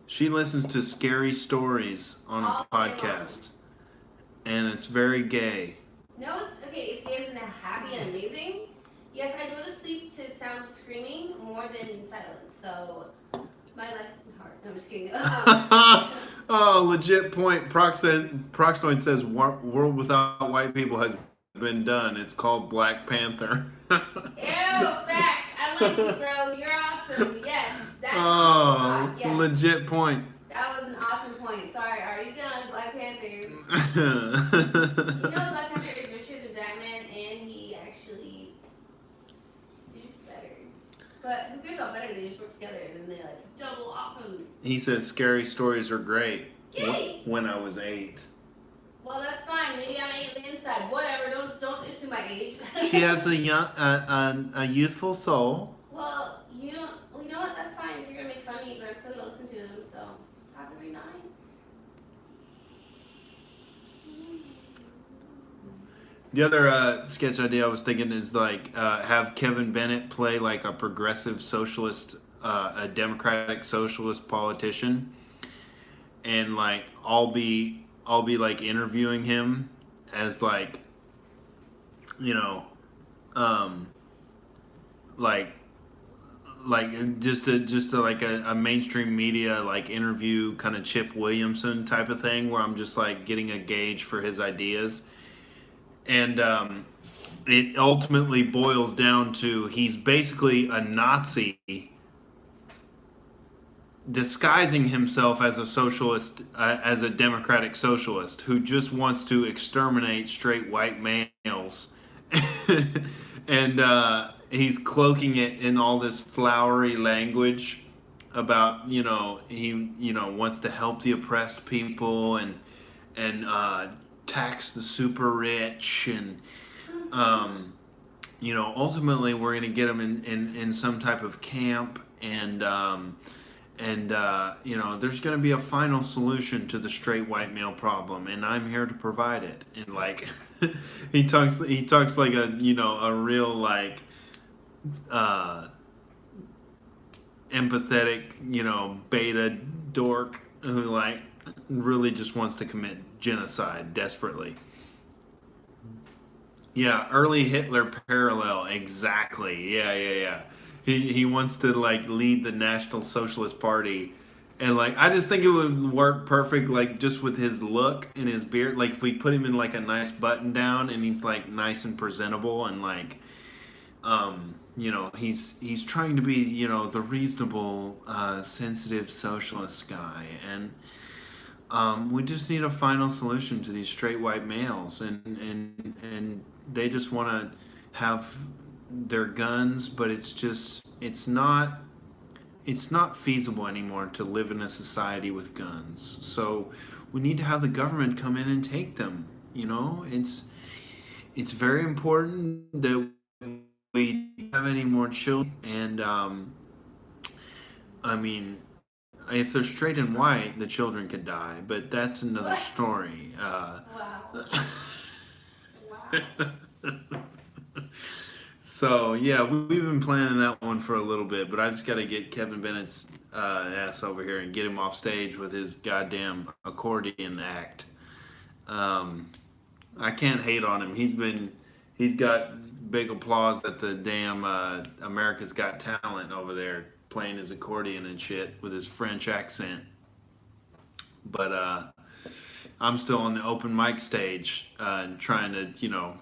She listens to scary stories on a podcast, and it's very gay. No, it's okay. If you guys are happy and amazing, yes, I go to sleep to sounds of screaming more than silence. So my life is hard. No, I'm just kidding. Oh, legit point. Proxnoid says world without white people has been done. It's called Black Panther. Ew, facts. I like you, bro. You're awesome. Yes, that's yes. Legit point. That was an awesome point. Sorry, are you done? Black Panther. You know Black Panther is richer than Batman, and he actually he's just better. But who cares about better? They just work together, and then they're like double awesome. He says scary stories are great. Yay! When I was 8. Well, that's fine. Maybe I'm 8 on the inside. Whatever. Don't assume my age. She has a youthful soul. Well, you know what? That's fine. If you're gonna make fun of me, but I'm still gonna listen to him. So have a great night. The other sketch idea I was thinking is like have Kevin Bennett play like a progressive socialist, a democratic socialist politician, and like I'll be like interviewing him as like, you know, like just a like a mainstream media like interview kind of Chip Williamson type of thing, where I'm just like getting a gauge for his ideas. And it ultimately boils down to he's basically a Nazi disguising himself as a socialist, as a democratic socialist who just wants to exterminate straight white males. And he's cloaking it in all this flowery language about, you know, he, you know, wants to help the oppressed people and tax the super rich, and you know, ultimately we're going to get them in some type of camp, and you know, there's going to be a final solution to the straight white male problem, and I'm here to provide it. And like he talks like a, you know, a real like empathetic, you know, beta dork who like really just wants to commit genocide desperately. Yeah, early Hitler parallel, exactly. Yeah. He wants to like lead the National Socialist Party And like, I just think it would work perfect, like just with his look and his beard. Like if we put him in like a nice button down, and he's like nice and presentable, and like, he's trying to be, the reasonable, sensitive socialist guy, and we just need a final solution to these straight white males, and they just want to have their guns, but it's not feasible anymore to live in a society with guns. So we need to have the government come in and take them. It's very important that we don't have any more children. And I mean, if they're straight and white, the children could die, but that's another story. Wow. So yeah, we've been planning that one for a little bit, but I just got to get Kevin Bennett's ass over here and get him off stage with his goddamn accordion act. I can't hate on him. He's got big applause at the damn America's Got Talent over there playing his accordion and shit with his French accent. But I'm still on the open mic stage trying to,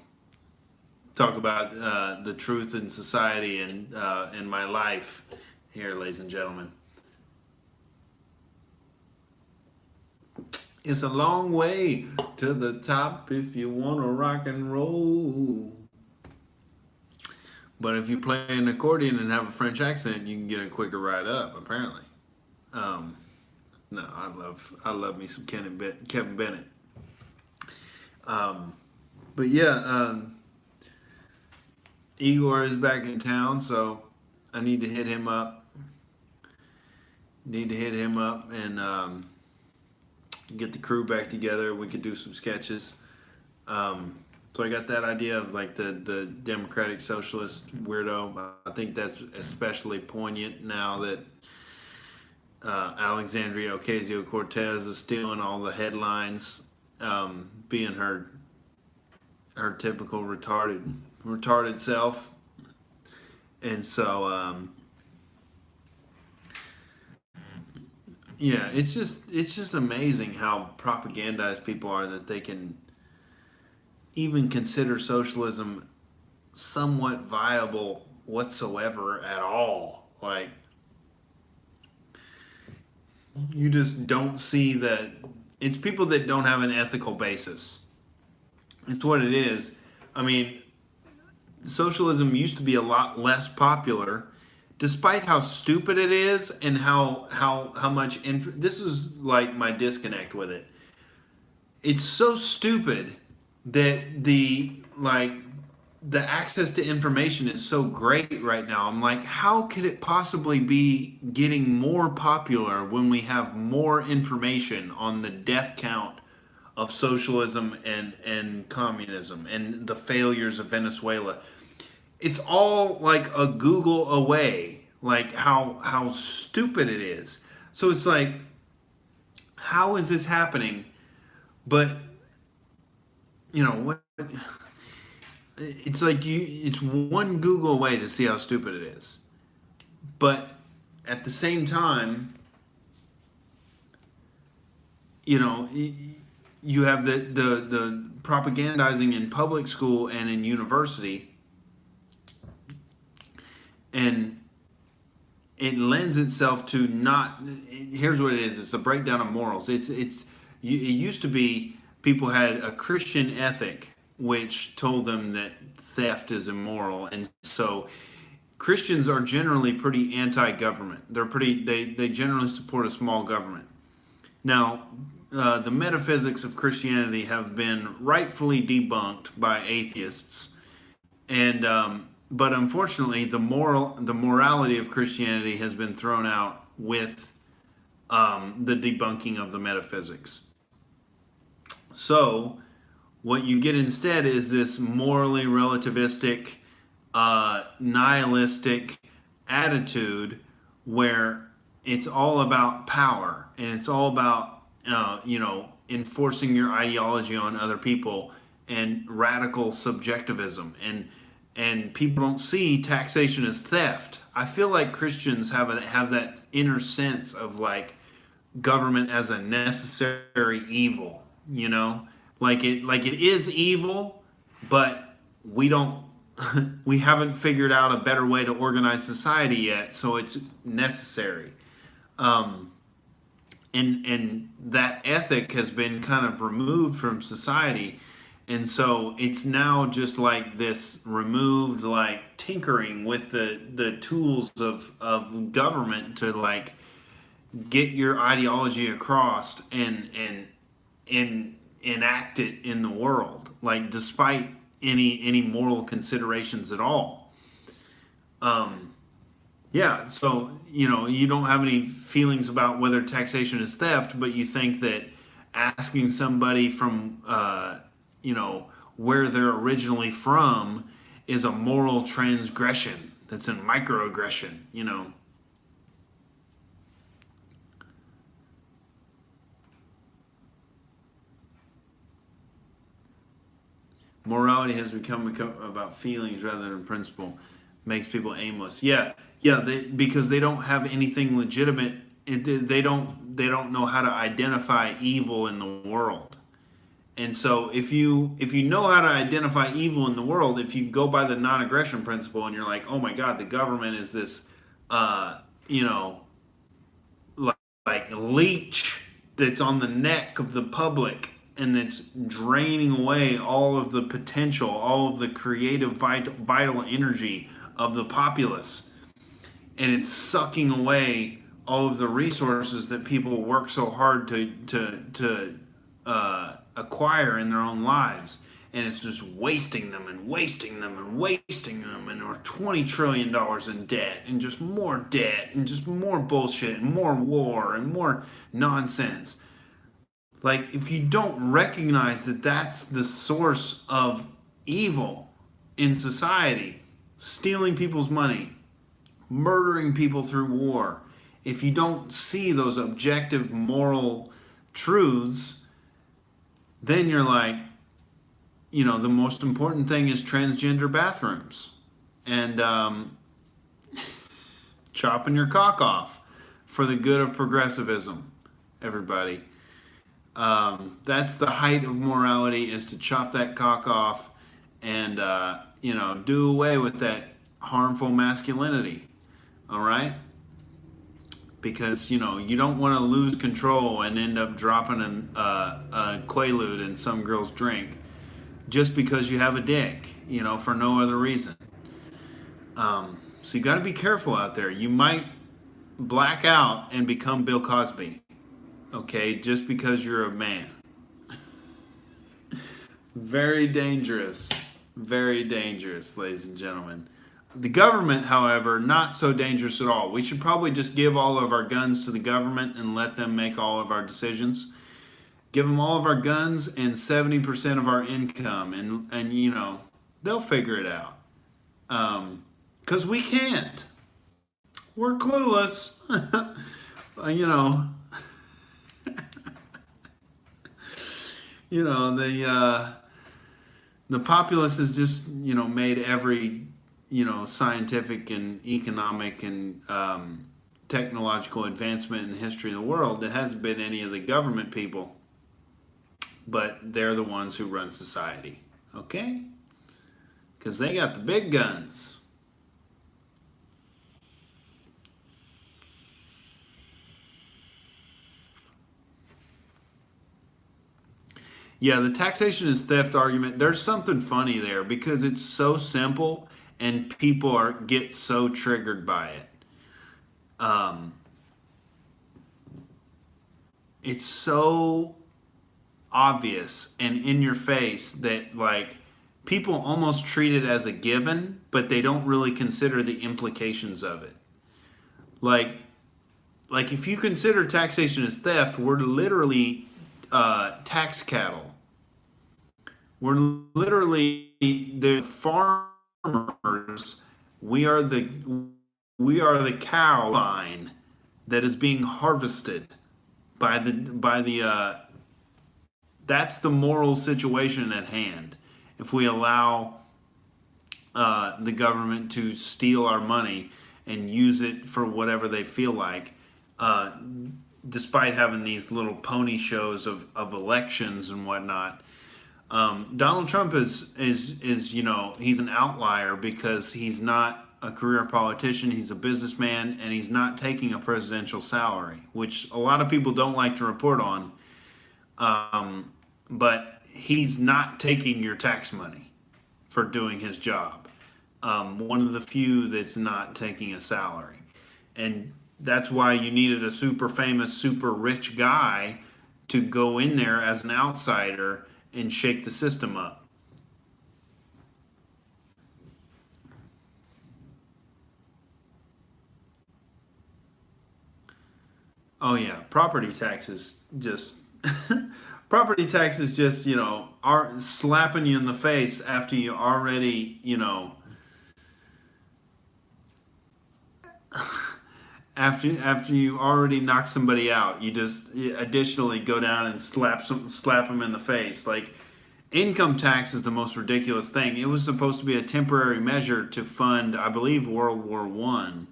talk about the truth in society and in my life here, ladies and gentlemen. It's a long way to the top if you want to rock and roll. But if you play an accordion and have a French accent, you can get a quicker ride up, apparently. No, I love me some Kevin Bennett. But yeah, Igor is back in town, so I need to hit him up. And get the crew back together. We could do some sketches. So I got that idea of like the democratic socialist weirdo. I think that's especially poignant now that Alexandria Ocasio-Cortez is stealing all the headlines, being her typical retarded self. And so yeah, it's just amazing how propagandized people are that they can even consider socialism somewhat viable whatsoever at all. Like, you just don't see that. It's people that don't have an ethical basis. It's what it is. I mean, socialism used to be a lot less popular, despite how stupid it is and how much this is like my disconnect with it. It's so stupid that the access to information is so great right now. I'm like, how could it possibly be getting more popular when we have more information on the death count of socialism and communism and the failures of Venezuela? It's all like a Google away, like how stupid it is. So it's like, how is this happening? But what? It's like it's one Google away to see how stupid it is. But at the same time, you have the propagandizing in public school and in university, and it lends itself to not. Here's what it is: it's a breakdown of morals. It used to be people had a Christian ethic which told them that theft is immoral, and so Christians are generally pretty anti-government. They generally support a small government. Now, the metaphysics of Christianity have been rightfully debunked by atheists, and but unfortunately, the morality of Christianity has been thrown out with the debunking of the metaphysics. So, what you get instead is this morally relativistic, nihilistic attitude where it's all about power and it's all about enforcing your ideology on other people and radical subjectivism, and people don't see taxation as theft. I feel like Christians have that inner sense of like, government as a necessary evil, you know? Like it is evil, but we don't we haven't figured out a better way to organize society yet, so it's necessary. Um, and that ethic has been kind of removed from society, and so it's now just like this removed, like tinkering with the tools of government to like get your ideology across and enact it in the world, like despite any moral considerations at all. um yeah, so you don't have any feelings about whether taxation is theft, but you think that asking somebody from where they're originally from is a moral transgression. That's a microaggression. Morality has become about feelings rather than principle. Makes people aimless. Yeah, yeah. Because they don't have anything legitimate. They don't know how to identify evil in the world. And so if you know how to identify evil in the world, if you go by the non-aggression principle and you're like, oh my God, the government is this, uh, you know, like leech that's on the neck of the public and that's draining away all of the potential, all of the creative vital energy of the populace, and it's sucking away all of the resources that people work so hard to acquire in their own lives, and it's just wasting them and wasting them and wasting them, and we're $20 trillion in debt, and just more debt, and just more bullshit, and more war, and more nonsense. Like, if you don't recognize that that's the source of evil in society, stealing people's money, murdering people through war, if you don't see those objective moral truths, then you're like, the most important thing is transgender bathrooms and chopping your cock off for the good of progressivism, everybody. That's the height of morality, is to chop that cock off and, do away with that harmful masculinity. All right? Because, you don't want to lose control and end up dropping a Quaalude in some girl's drink just because you have a dick, for no other reason. So you got to be careful out there. You might black out and become Bill Cosby, okay, just because you're a man. Very dangerous. Very dangerous, ladies and gentlemen. The government, however, not so dangerous at all. We should probably just give all of our guns to the government and let them make all of our decisions. Give them all of our guns and 70% of our income, and they'll figure it out. Because we can't. We're clueless. you know, the populace has just made every scientific and economic and technological advancement in the history of the world. It hasn't been any of the government people, but they're the ones who run society, okay? Because they got the big guns. Yeah, the taxation is theft argument, there's something funny there because it's so simple and people get so triggered by it. Um, it's so obvious and in your face that like people almost treat it as a given, but they don't really consider the implications of it. Like if you consider taxation as theft, we're literally tax cattle. We're literally the farmers. We are the cow line that is being harvested by the. That's the moral situation at hand. If we allow the government to steal our money and use it for whatever they feel like, despite having these little pony shows of elections and whatnot, Donald Trump is he's an outlier because he's not a career politician. He's a businessman, and he's not taking a presidential salary, which a lot of people don't like to report on. But he's not taking your tax money for doing his job. One of the few that's not taking a salary. And that's why you needed a super famous, super rich guy to go in there as an outsider and shake the system up. Oh yeah, property taxes just property taxes just, are slapping you in the face after you already, after you already knock somebody out. You additionally go down and slap them in the face. Like, income tax is the most ridiculous thing. It was supposed to be a temporary measure to fund, I believe, World War One.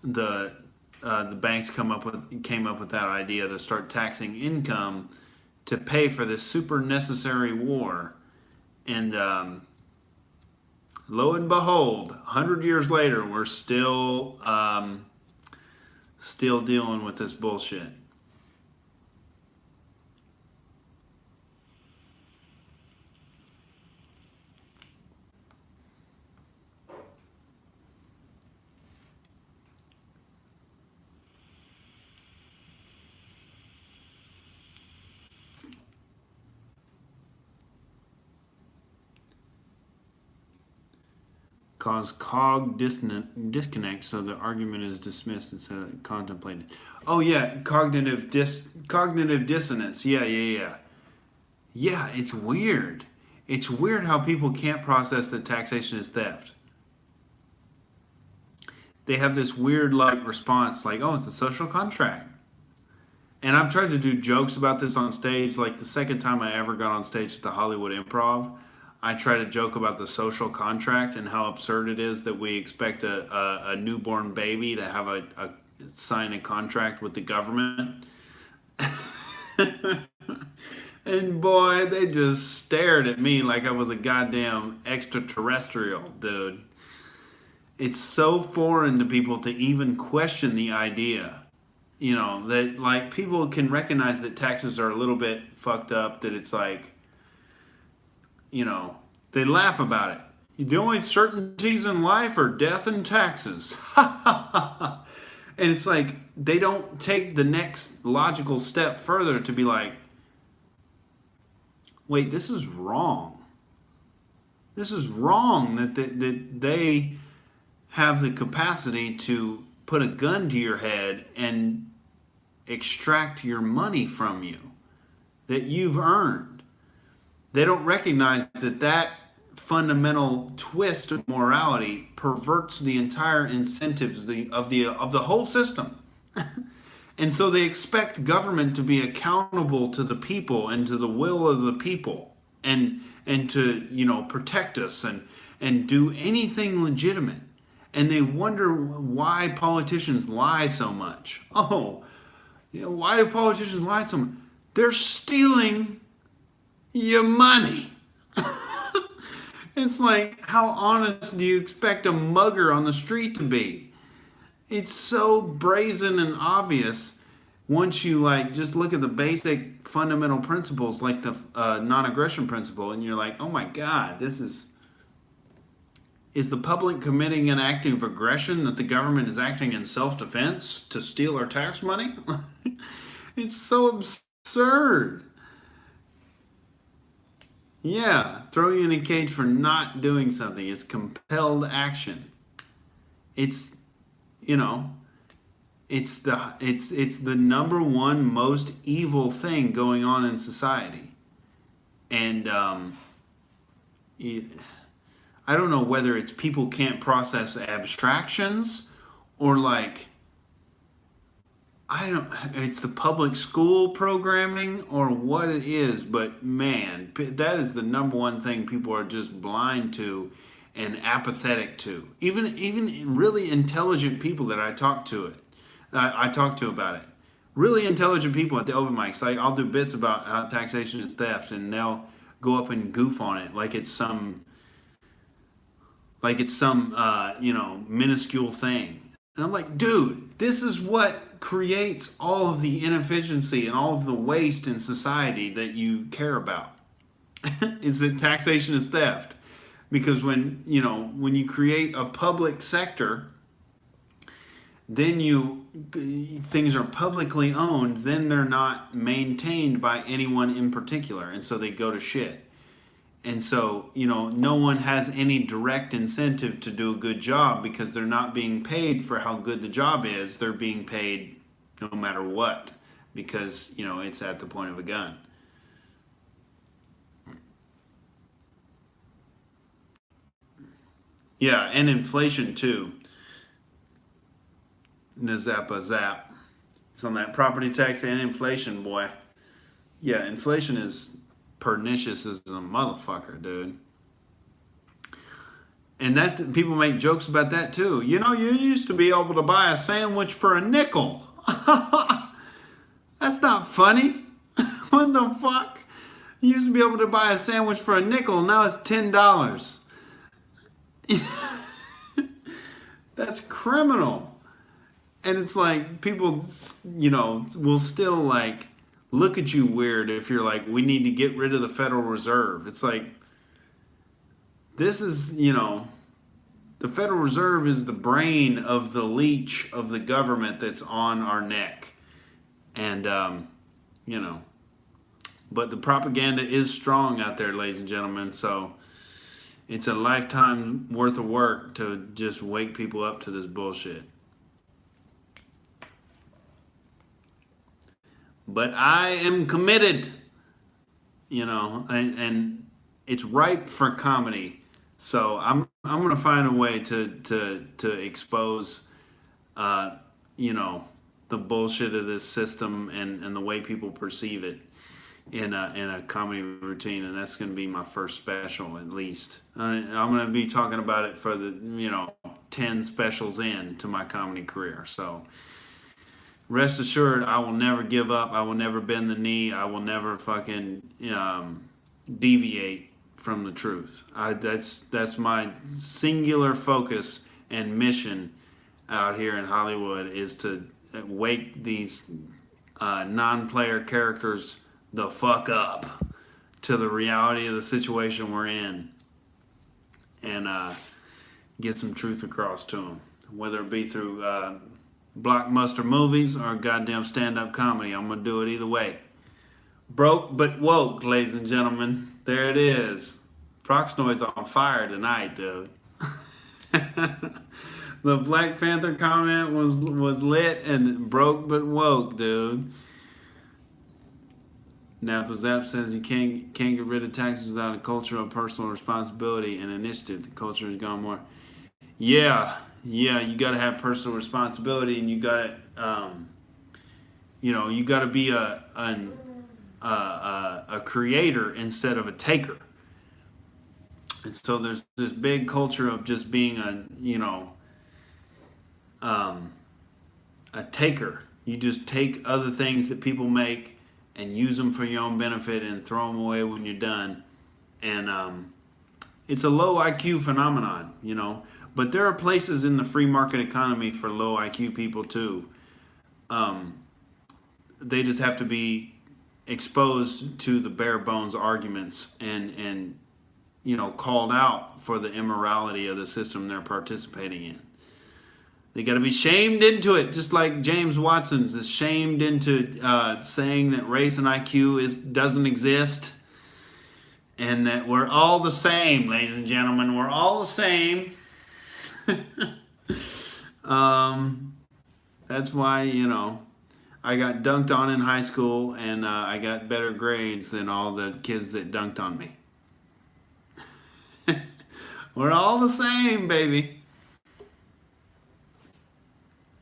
The banks came up with that idea to start taxing income to pay for this super necessary war, and lo and behold, 100 years later, we're still dealing with this bullshit. Cause cog disconnect, so the argument is dismissed instead of contemplated. Oh yeah, cognitive dissonance. Yeah. Yeah, it's weird. It's weird how people can't process that taxation is theft. They have this weird response like, "Oh, it's a social contract." And I've tried to do jokes about this on stage. Like the second time I ever got on stage at the Hollywood Improv, I try to joke about the social contract and how absurd it is that we expect a newborn baby to have a sign a contract with the government. And boy, they just stared at me like I was a goddamn extraterrestrial, dude. It's so foreign to people to even question the idea. That like people can recognize that taxes are a little bit fucked up, that it's like, they laugh about it. The only certainties in life are death and taxes. And it's like they don't take the next logical step further to be like, wait, this is wrong. This is wrong that they have the capacity to put a gun to your head and extract your money from you that you've earned. They don't recognize that fundamental twist of morality perverts the entire incentives of the whole system. And so they expect government to be accountable to the people and to the will of the people, and to protect us and do anything legitimate. And they wonder why politicians lie so much. Oh, why do politicians lie so much? They're stealing your money. It's like, how honest do you expect a mugger on the street to be? It's so brazen and obvious once you just look at the basic fundamental principles, like the non-aggression principle, and you're like, oh my God, is the public committing an act of aggression that the government is acting in self-defense to steal our tax money? It's so absurd. Yeah, throw you in a cage for not doing something. It's compelled action. It's it's the number one most evil thing going on in society. And I don't know whether it's people can't process abstractions or it's the public school programming or what it is, but man, that is the number one thing people are just blind to and apathetic to. Even really intelligent people that I talk to it. I talk to about it. Really intelligent people at the open mics. Like I'll do bits about how taxation is theft, and they'll go up and goof on it like it's some minuscule thing. And I'm like, dude, this is what creates all of the inefficiency and all of the waste in society that you care about. Is that taxation is theft? Because when you create a public sector, then things are publicly owned, then they're not maintained by anyone in particular, and so they go to shit. And so, no one has any direct incentive to do a good job because they're not being paid for how good the job is. They're being paid no matter what because, it's at the point of a gun. Yeah, and inflation too. Nazappa zap. It's on that property tax and inflation, boy. Yeah, inflation is pernicious as a motherfucker, dude. And that people make jokes about that too. You used to be able to buy a sandwich for a nickel. That's not funny. What the fuck? You used to be able to buy a sandwich for a nickel, now it's $10. That's criminal. And it's like people, will still like look at you weird if you're like, we need to get rid of the Federal Reserve. It's like, this is, the Federal Reserve is the brain of the leech of the government that's on our neck. And, but the propaganda is strong out there, ladies and gentlemen. So it's a lifetime worth of work to just wake people up to this bullshit. But I am committed, and it's ripe for comedy. So I'm gonna find a way to expose, the bullshit of this system and the way people perceive it in a comedy routine, and that's gonna be my first special at least. I'm gonna be talking about it for the 10 specials into my comedy career. So. Rest assured, I will never give up. I will never bend the knee. I will never fucking deviate from the truth. That's my singular focus and mission out here in Hollywood is to wake these non-player characters the fuck up to the reality of the situation we're in and get some truth across to them, whether it be through blockbuster movies or goddamn stand-up comedy. I'm gonna do it either way. Broke but woke, ladies and gentlemen. There it is. Proxnoy's on fire tonight, dude. The Black Panther comment was lit and broke but woke, dude. Napa Zap says you can't get rid of taxes without a culture of personal responsibility and initiative. The culture has gone more. Yeah, you got to have personal responsibility, and you got to, you got to be a creator instead of a taker. And so there's this big culture of just being a taker. You just take other things that people make and use them for your own benefit and throw them away when you're done. And it's a low IQ phenomenon, But there are places in the free market economy for low IQ people too. They just have to be exposed to the bare bones arguments and called out for the immorality of the system they're participating in. They got to be shamed into it, just like James Watson's is shamed into saying that race and IQ doesn't exist, and that we're all the same, ladies and gentlemen. We're all the same. That's why I got dunked on in high school, and I got better grades than all the kids that dunked on me. We're all the same, baby.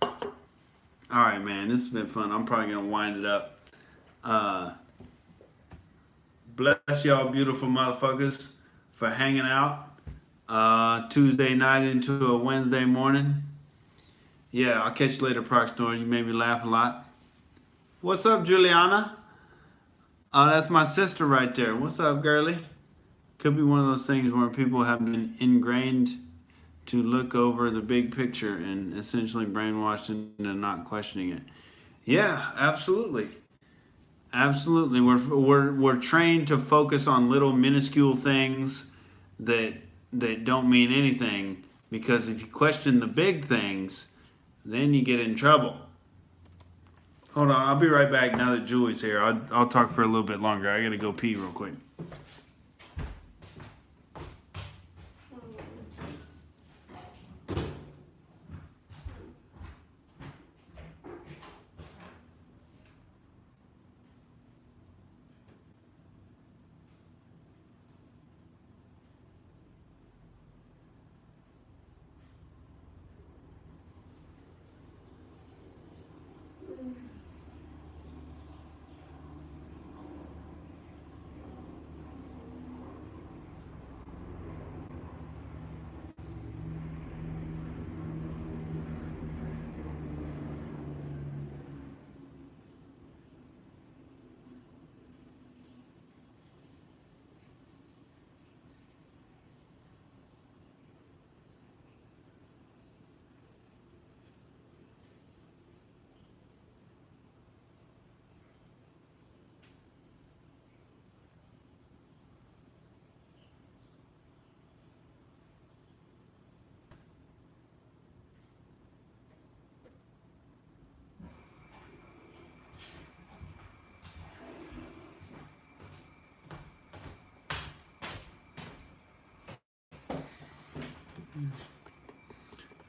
All right, man, this has been fun. I'm probably gonna wind it up. Bless y'all beautiful motherfuckers for hanging out Tuesday night into a Wednesday morning. Yeah, I'll catch you later, Prox Noise. You made me laugh a lot. What's up, Juliana? Oh, that's my sister right there. What's up, girly? Could be one of those things where people have been ingrained to look over the big picture and essentially brainwashed into not questioning it. Yeah, absolutely. Absolutely. We're trained to focus on little minuscule things that don't mean anything, because if you question the big things, then you get in trouble. Hold on, I'll be right back now that Julie's here. I'll talk for a little bit longer. I gotta go pee real quick.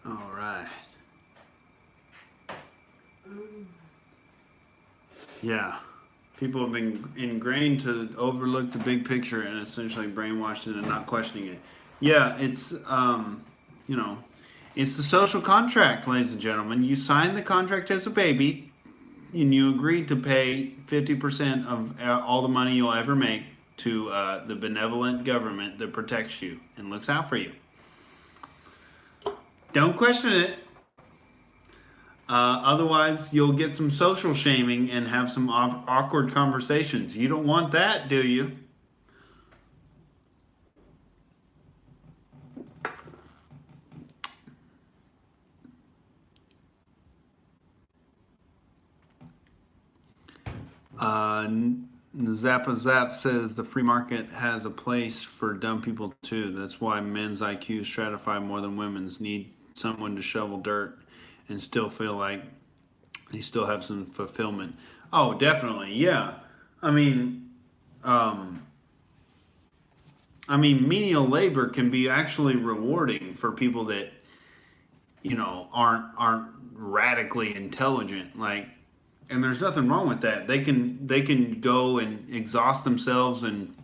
All right. Yeah. People have been ingrained to overlook the big picture and essentially brainwashed into not questioning it. Yeah, it's you know, it's the social contract, ladies and gentlemen. You sign the contract as a baby, and you agreed to pay 50% of all the money you'll ever make to the benevolent government that protects you and looks out for you. Don't question it. Otherwise, you'll get some social shaming and have some awkward conversations. You don't want that, do you? Zappa Zap says the free market has a place for dumb people too. That's why men's IQ stratify more than women's. Need someone to shovel dirt and still feel like they still have some fulfillment. Oh, definitely, yeah. I mean, menial labor can be actually rewarding for people that aren't radically intelligent. Like, and there's nothing wrong with that. They can go and exhaust themselves and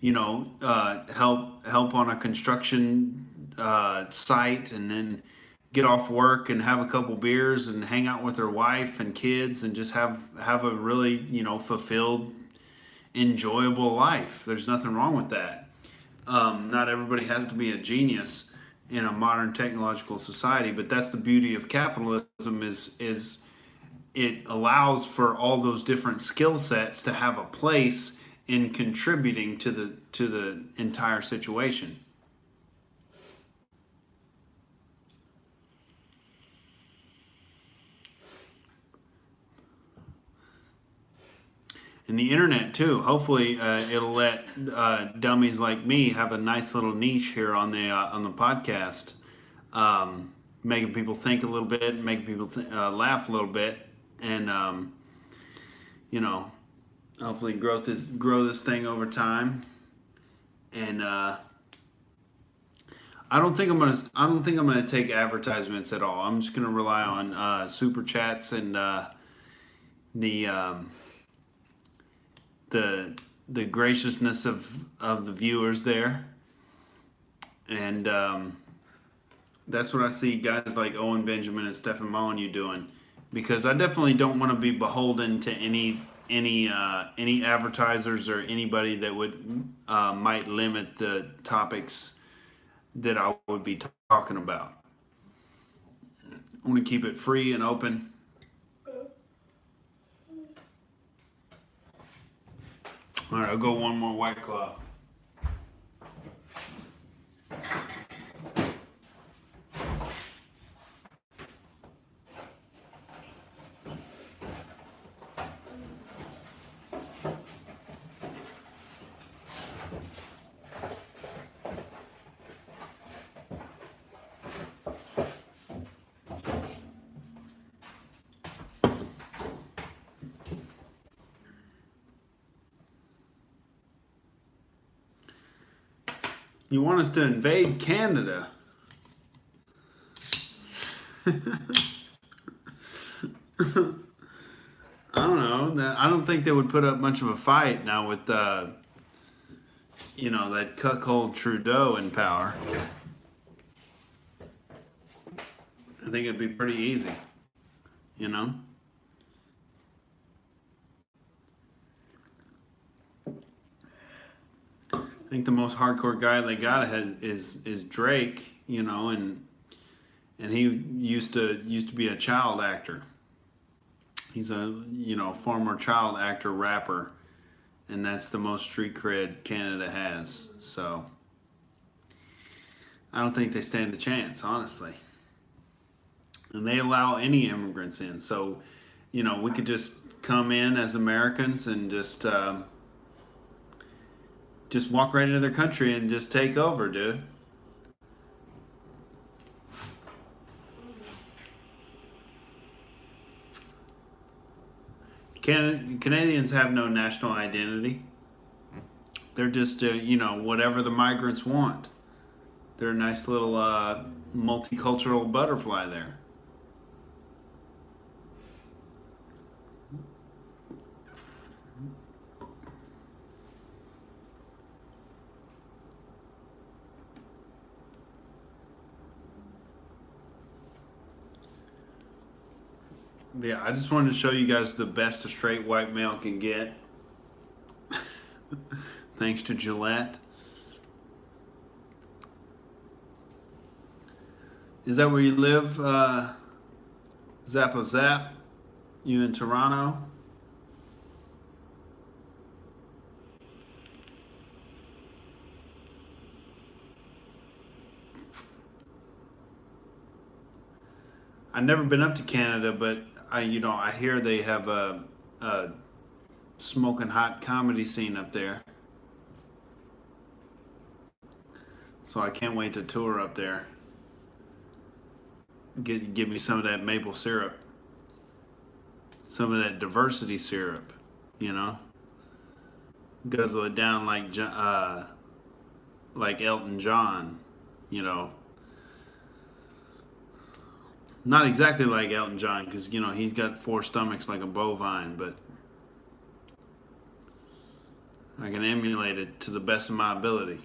help on a construction site, and then get off work and have a couple beers and hang out with their wife and kids and just have a really fulfilled, enjoyable life. There's nothing wrong with that. Not everybody has to be a genius in a modern technological society, but that's the beauty of capitalism is it allows for all those different skill sets to have a place in contributing to the entire situation. And the internet too. Hopefully, it'll let dummies like me have a nice little niche here on the podcast, making people think a little bit, making people laugh a little bit, and hopefully grow this thing over time. And I don't think I'm gonna take advertisements at all. I'm just gonna rely on super chats and the the graciousness of the viewers there, and that's what I see guys like Owen Benjamin and Stephen Molyneux doing, because I definitely don't want to be beholden to any advertisers or anybody that would might limit the topics that I would be talking about. I want to keep it free and open. All right, I'll go one more White Claw. You want us to invade Canada? I don't know. I don't think they would put up much of a fight now with, you know, that cuckold Trudeau in power. I think it'd be pretty easy, you know? I think the most hardcore guy they got is Drake, you know, and he used to be a child actor. He's a, you know, former child actor rapper, and that's the most street cred Canada has. So I don't think they stand a chance, honestly. And they allow any immigrants in. So, you know, we could just come in as Americans and just walk right into their country and just take over, dude. Canadians have no national identity. They're just, you know, whatever the migrants want. They're a nice little multicultural butterfly there. Yeah, I just wanted to show you guys the best a straight white male can get. Thanks to Gillette. Is that where you live, Zappo Zap? You in Toronto? I've never been up to Canada, but I hear they have a smoking hot comedy scene up there. So I can't wait to tour up there. Give me some of that maple syrup. Some of that diversity syrup, you know? Guzzle it down like Elton John, you know? Not exactly like Elton John, because, you know, he's got 4 stomachs like a bovine, but I can emulate it to the best of my ability.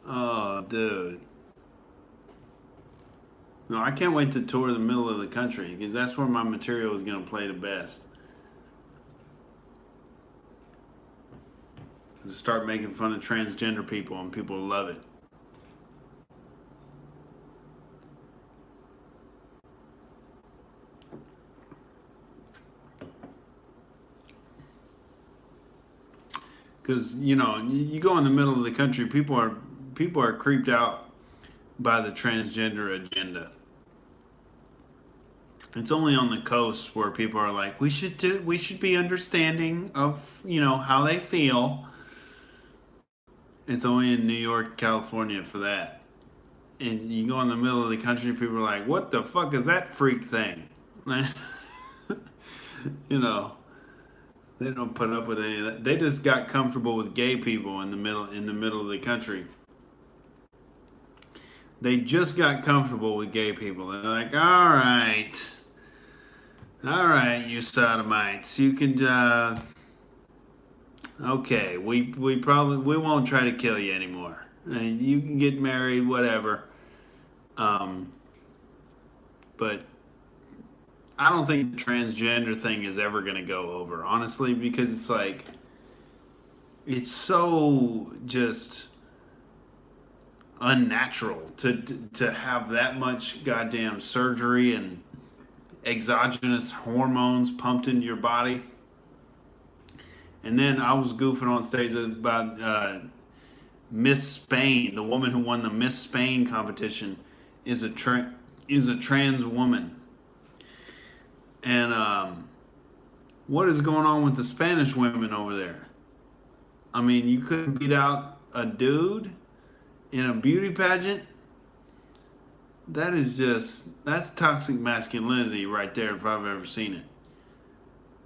Oh, dude. No, I can't wait to tour the middle of the country, because that's where my material is going to play the best. Just start making fun of transgender people and people love it. Because, you know, you go in the middle of the country, people are creeped out by the transgender agenda. It's only on the coast where people are like, we should be understanding of, you know, how they feel. It's only in New York, California for that. And you go in the middle of the country, people are like, what the fuck is that freak thing? You know, they don't put up with any of that. They just got comfortable with gay people in the middle of the country. They just got comfortable with gay people. They're like, all right, you sodomites, you can, okay, we won't try to kill you anymore. You can get married, whatever. But I don't think the transgender thing is ever going to go over, honestly, because it's like, it's so just unnatural to have that much goddamn surgery and exogenous hormones pumped into your body. And then I was goofing on stage about Miss Spain, the woman who won the Miss Spain competition, is is a trans woman. And what is going on with the Spanish women over there? I mean, you couldn't beat out a dude in a beauty pageant. That's toxic masculinity right there if I've ever seen it.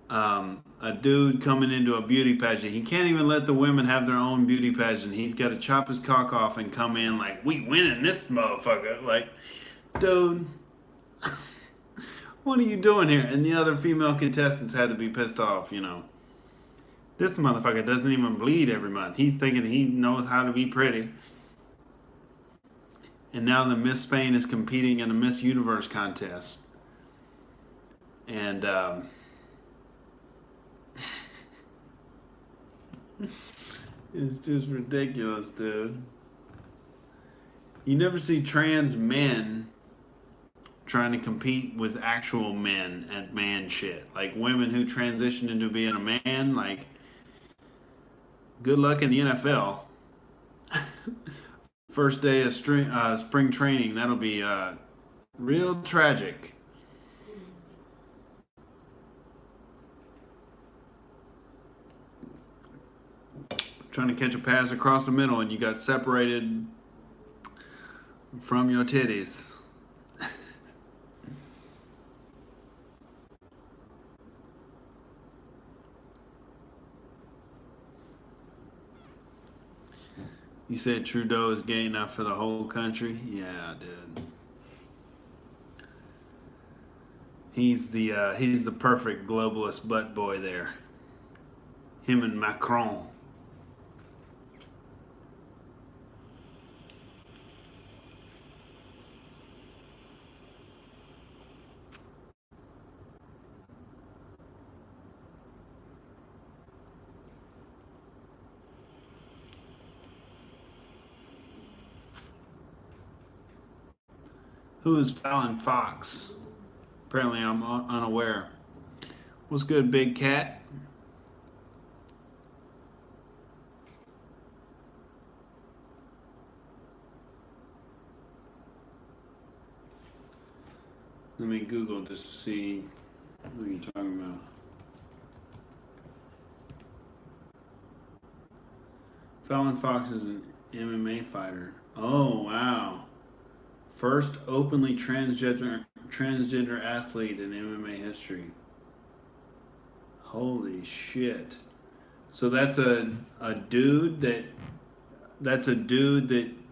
A dude coming into a beauty pageant. He can't even let the women have their own beauty pageant. He's got to chop his cock off and come in like, we winning this motherfucker. Like, dude, what are you doing here? And the other female contestants had to be pissed off, you know. This motherfucker doesn't even bleed every month. He's thinking he knows how to be pretty. And now the Miss Spain is competing in a Miss Universe contest. And it's just ridiculous, dude. You never see trans men trying to compete with actual men at man shit. Like women who transition into being a man, like, good luck in the NFL. First day of spring training, that'll be real tragic. Trying to catch a pass across the middle and you got separated from your titties. You said Trudeau is gay enough for the whole country? Yeah, dude. He's the perfect globalist butt boy there. Him and Macron. Who is Fallon Fox? Apparently I'm unaware. What's good, big cat? Let me Google just to see who you're talking about. Fallon Fox is an MMA fighter. Oh, wow. First openly transgender athlete in MMA history. Holy shit. So that's a dude that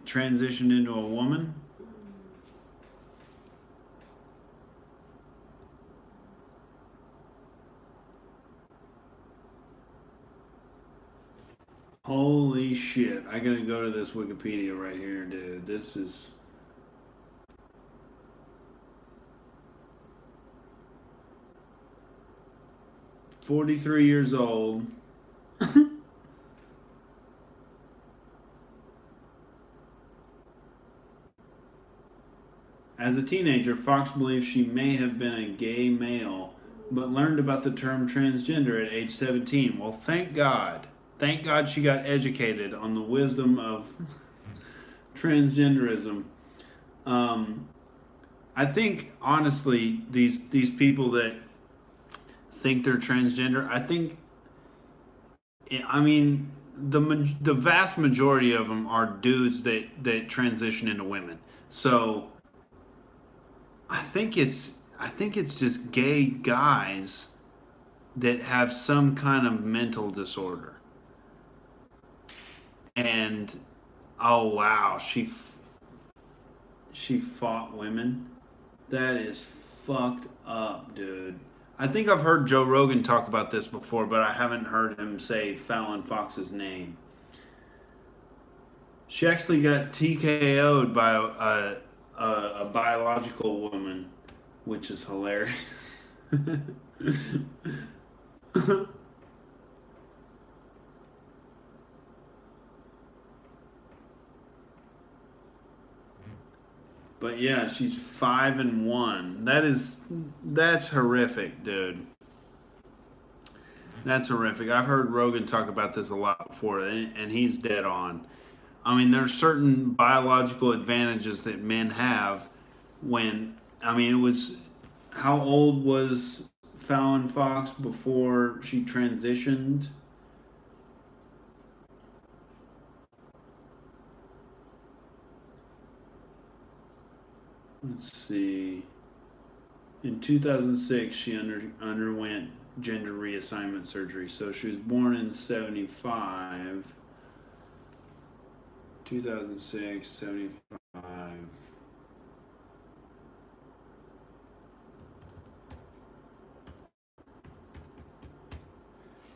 transitioned into a woman? Holy shit. I gotta go to this Wikipedia right here, dude. This is 43 years old. As a teenager, Fox believes she may have been a gay male, but learned about the term transgender at age 17. Well, thank God. Thank God she got educated on the wisdom of transgenderism. I think, honestly, these people that think they're transgender, I mean, the vast majority of them are dudes that transition into women. So I think it's just gay guys that have some kind of mental disorder. And oh wow, she fought women. That is fucked up, dude. I think I've heard Joe Rogan talk about this before, but I haven't heard him say Fallon Fox's name. She actually got TKO'd by a biological woman, which is hilarious. But yeah, she's 5-1. That's horrific, dude. That's horrific. I've heard Rogan talk about this a lot before, and he's dead on. I mean, there's certain biological advantages that men have when, I mean, it was, how old was Fallon Fox before she transitioned? Let's see. In 2006, she underwent gender reassignment surgery. So she was born in 75. 2006, 75.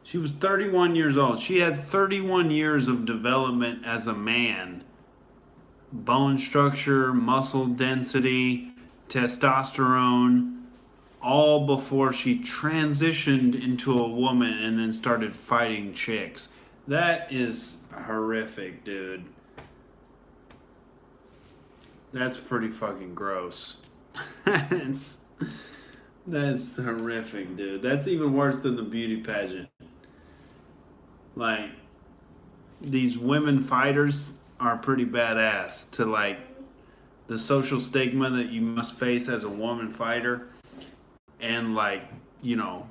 She was 31 years old. She had 31 years of development as a man. Bone structure, muscle density, testosterone, all before she transitioned into a woman and then started fighting chicks. That is horrific, dude. That's pretty fucking gross. that's, that's horrific, dude. That's even worse than the beauty pageant. Like, these women fighters are pretty badass to like the social stigma that you must face as a woman fighter, and like, you know,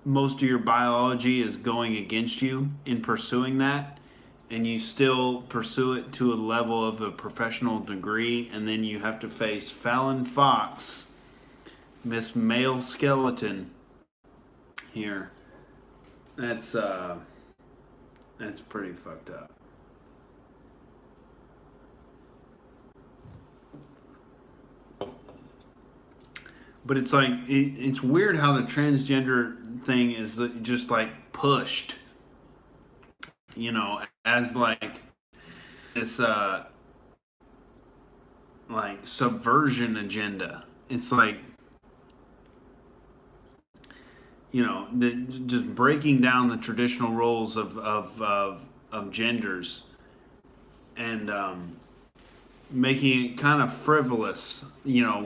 most of your biology is going against you in pursuing that, and you still pursue it to a level of a professional degree, and then you have to face Fallon Fox, Miss Male Skeleton here. That's pretty fucked up. But it's like it's weird how the transgender thing is just like pushed, you know, as like this like subversion agenda. It's like, you know, just breaking down the traditional roles of genders, and making it kind of frivolous, you know,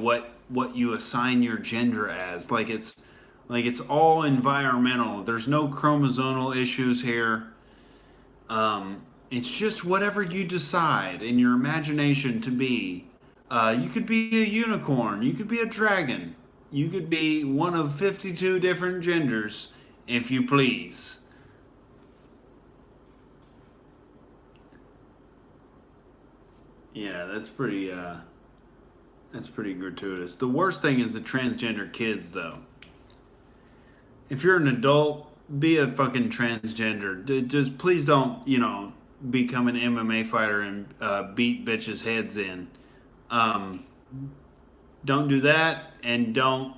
what you assign your gender as. Like it's all environmental. There's no chromosomal issues here. It's just whatever you decide in your imagination to be. You could be a unicorn, you could be a dragon, you could be one of 52 different genders if you please. Yeah, that's pretty gratuitous. The worst thing is the transgender kids, though. If you're an adult, be a fucking transgender. Just please don't, you know, become an MMA fighter and beat bitches' heads in. Um, don't do that, and don't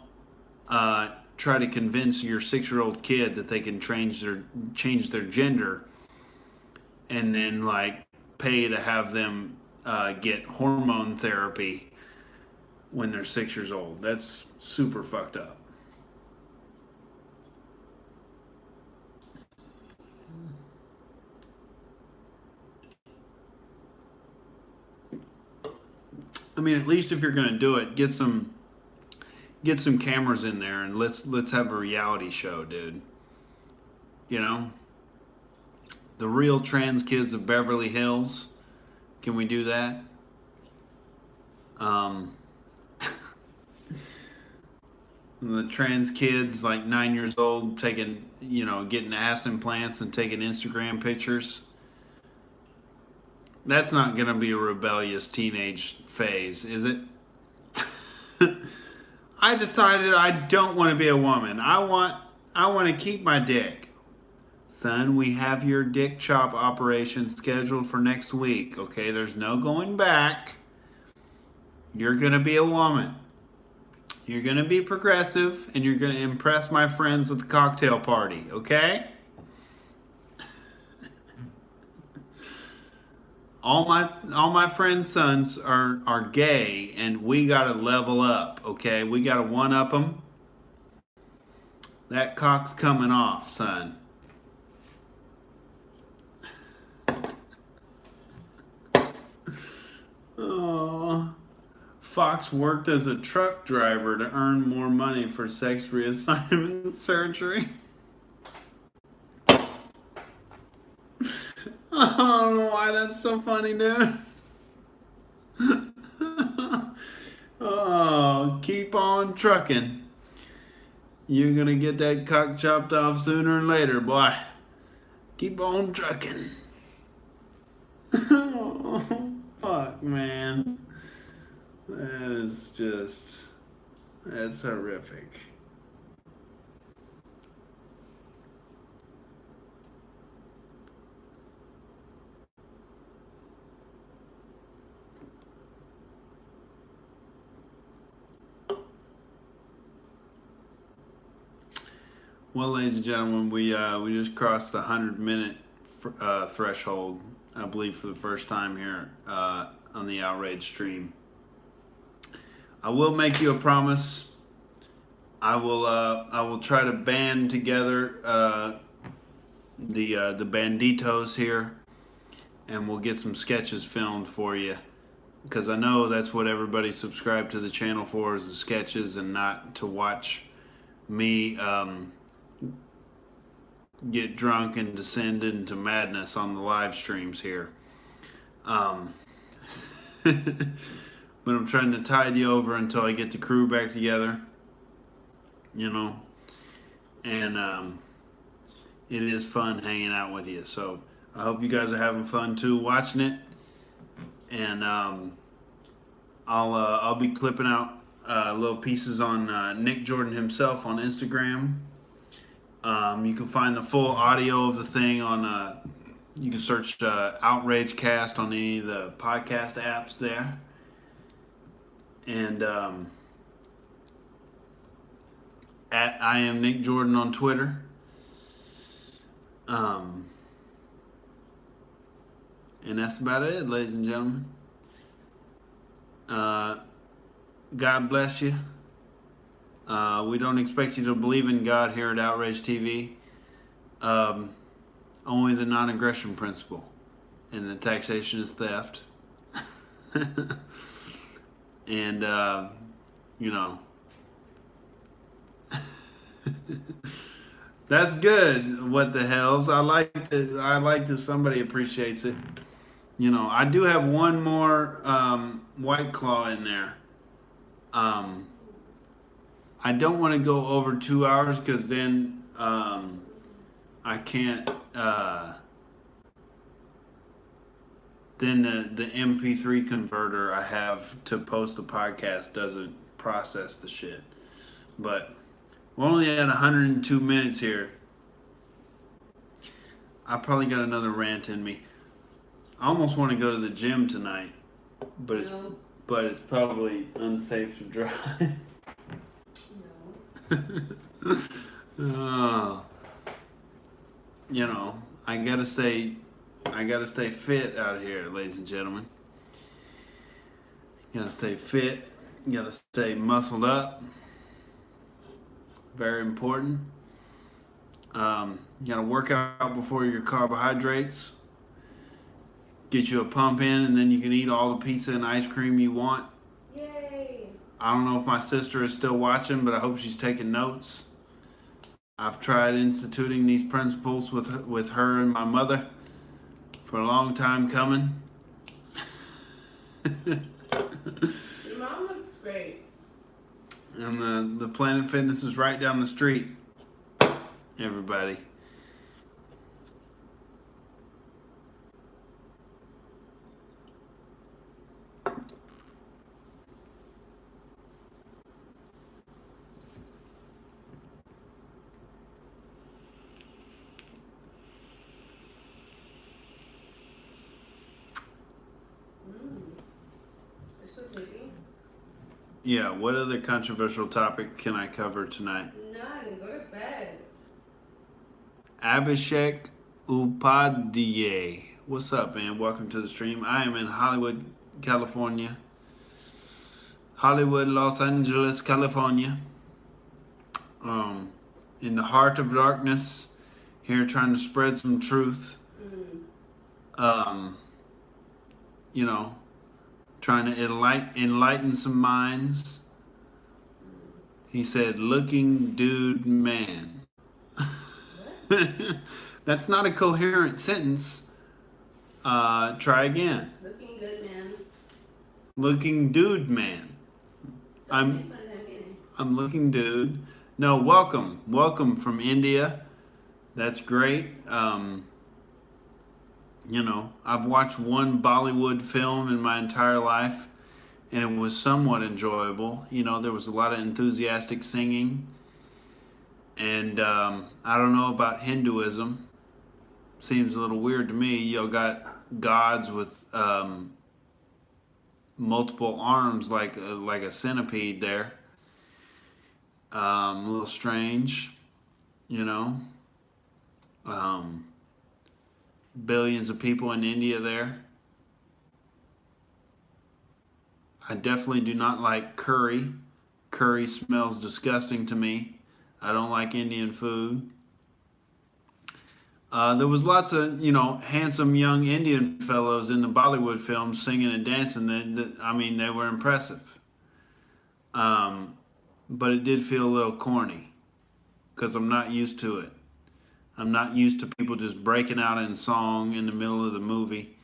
try to convince your 6-year-old kid that they can change their gender, and then like pay to have them get hormone therapy when they're 6 years old. That's super fucked up. I mean, at least if you're gonna do it, get some cameras in there, and let's have a reality show, dude. You know, the real trans kids of Beverly Hills. Can we do that? Um, the trans kids like 9 years old taking, you know, getting ass implants and taking Instagram pictures. That's not gonna be a rebellious teenage phase, is it? I decided I don't want to be a woman. I want to keep my dick. Son, we have your dick chop operation scheduled for next week. Okay, there's no going back. You're gonna be a woman. You're gonna be progressive, and you're gonna impress my friends at the cocktail party. Okay? All my friends' sons are gay, and we gotta level up. Okay, we gotta one up them. That cock's coming off, son. Oh. Fox worked as a truck driver to earn more money for sex reassignment surgery. I don't know why that's so funny, dude. Oh, keep on trucking. You're gonna get that cock chopped off sooner or later, boy. Keep on trucking. Oh, fuck, man. That's horrific. Well, ladies and gentlemen, we just crossed the 100-minute threshold, I believe, for the first time here on the Outrage stream. I will make you a promise. I will try to band together the banditos here, and we'll get some sketches filmed for you, because I know that's what everybody subscribed to the channel for, is the sketches, and not to watch me get drunk and descend into madness on the live streams here. But I'm trying to tide you over until I get the crew back together, you know, and it is fun hanging out with you. So I hope you guys are having fun too watching it, and I'll be clipping out little pieces on Nick Jordan himself on Instagram. You can find the full audio of the thing on, you can search Outrage Cast on any of the podcast apps there. And at I am Nick Jordan on Twitter. And that's about it, ladies and gentlemen. God bless you. We don't expect you to believe in God here at Outrage TV. Only the non-aggression principle, and the taxation is theft. And you know, that's good. What the hells? I like that somebody appreciates it. You know, I do have one more White Claw in there. I don't want to go over 2 hours, because then I can't. Then the MP3 converter I have to post the podcast doesn't process the shit. But we're only at 102 minutes here. I probably got another rant in me. I almost want to go to the gym tonight, but it's probably unsafe to drive. No. You know, I gotta stay fit out here, ladies and gentlemen. You gotta stay fit. You gotta stay muscled up. Very important. You gotta work out before your carbohydrates. Get you a pump in, and then you can eat all the pizza and ice cream you want. Yay! I don't know if my sister is still watching, but I hope she's taking notes. I've tried instituting these principles with her and my mother for a long time coming. Your mom looks great. And the Planet Fitness is right down the street, everybody. Yeah, what other controversial topic can I cover tonight? None. Go to bed. Abhishek Upadhyay. What's up, man? Welcome to the stream. I am in Hollywood, California. Hollywood, Los Angeles, California. in the heart of darkness, here trying to spread some truth. Um, you know, trying to enlighten some minds. He said, "Looking dude man." That's not a coherent sentence. Try again. Looking good, man. Looking dude man. Don't make fun of that meaning. I'm looking dude. No, welcome from India. That's great. You know, I've watched one Bollywood film in my entire life, and it was somewhat enjoyable. You know, there was a lot of enthusiastic singing, and I don't know about Hinduism. Seems a little weird to me. You got gods with multiple arms, like a centipede there. A little strange, you know. Billions of people in India there. I definitely do not like curry. Curry smells disgusting to me. I don't like Indian food. There was lots of, you know, handsome young Indian fellows in the Bollywood films singing and dancing. I mean, they were impressive. But it did feel a little corny because I'm not used to it. I'm not used to people just breaking out in song in the middle of the movie.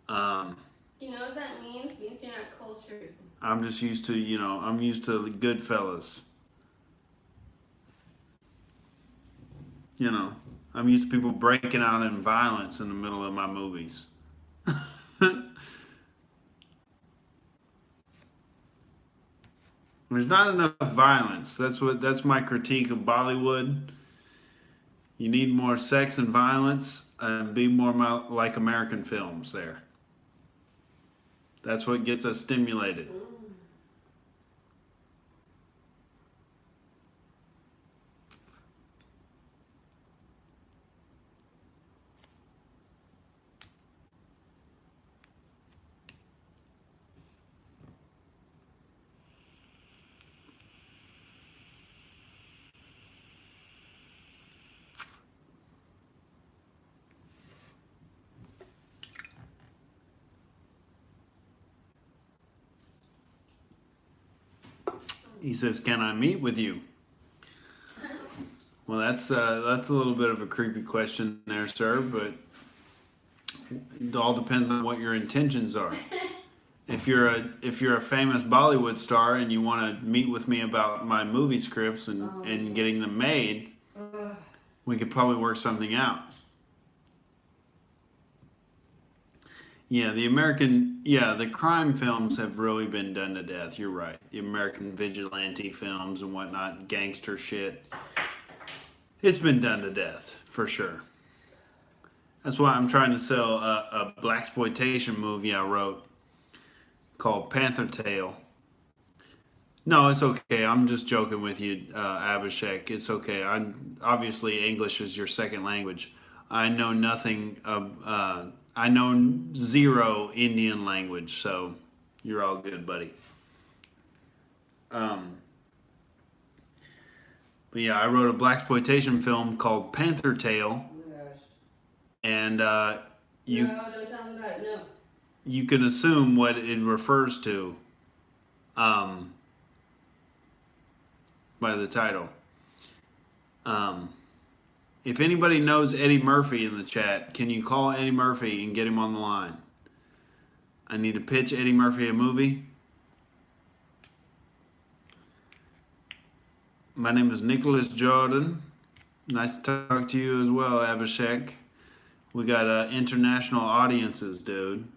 You know what that means? It means you're not cultured. I'm just used to, you know, I'm used to the Goodfellas. You know, I'm used to people breaking out in violence in the middle of my movies. There's not enough violence. That's my critique of Bollywood. You need more sex and violence and be more like American films there. That's what gets us stimulated. He says, "Can I meet with you?" Well, that's a little bit of a creepy question there, sir. But it all depends on what your intentions are. If you're a famous Bollywood star and you want to meet with me about my movie scripts and getting them made, we could probably work something out. Yeah, the crime films have really been done to death. You're right. The American vigilante films and whatnot, gangster shit. It's been done to death, for sure. That's why I'm trying to sell a blaxploitation movie I wrote called Panther Tale. No, it's okay. I'm just joking with you, Abhishek. It's okay. Obviously English is your second language. I know nothing of. I know zero Indian language, so you're all good, buddy. But yeah, I wrote a blaxploitation film called Panther Tale, Oh my gosh. and you No, don't tell me about it. No. you can assume what it refers to by the title. If anybody knows Eddie Murphy in the chat, can you call Eddie Murphy and get him on the line? I need to pitch Eddie Murphy a movie. My name is Nicholas Jordan. Nice to talk to you as well, Abhishek. We got international audiences, dude,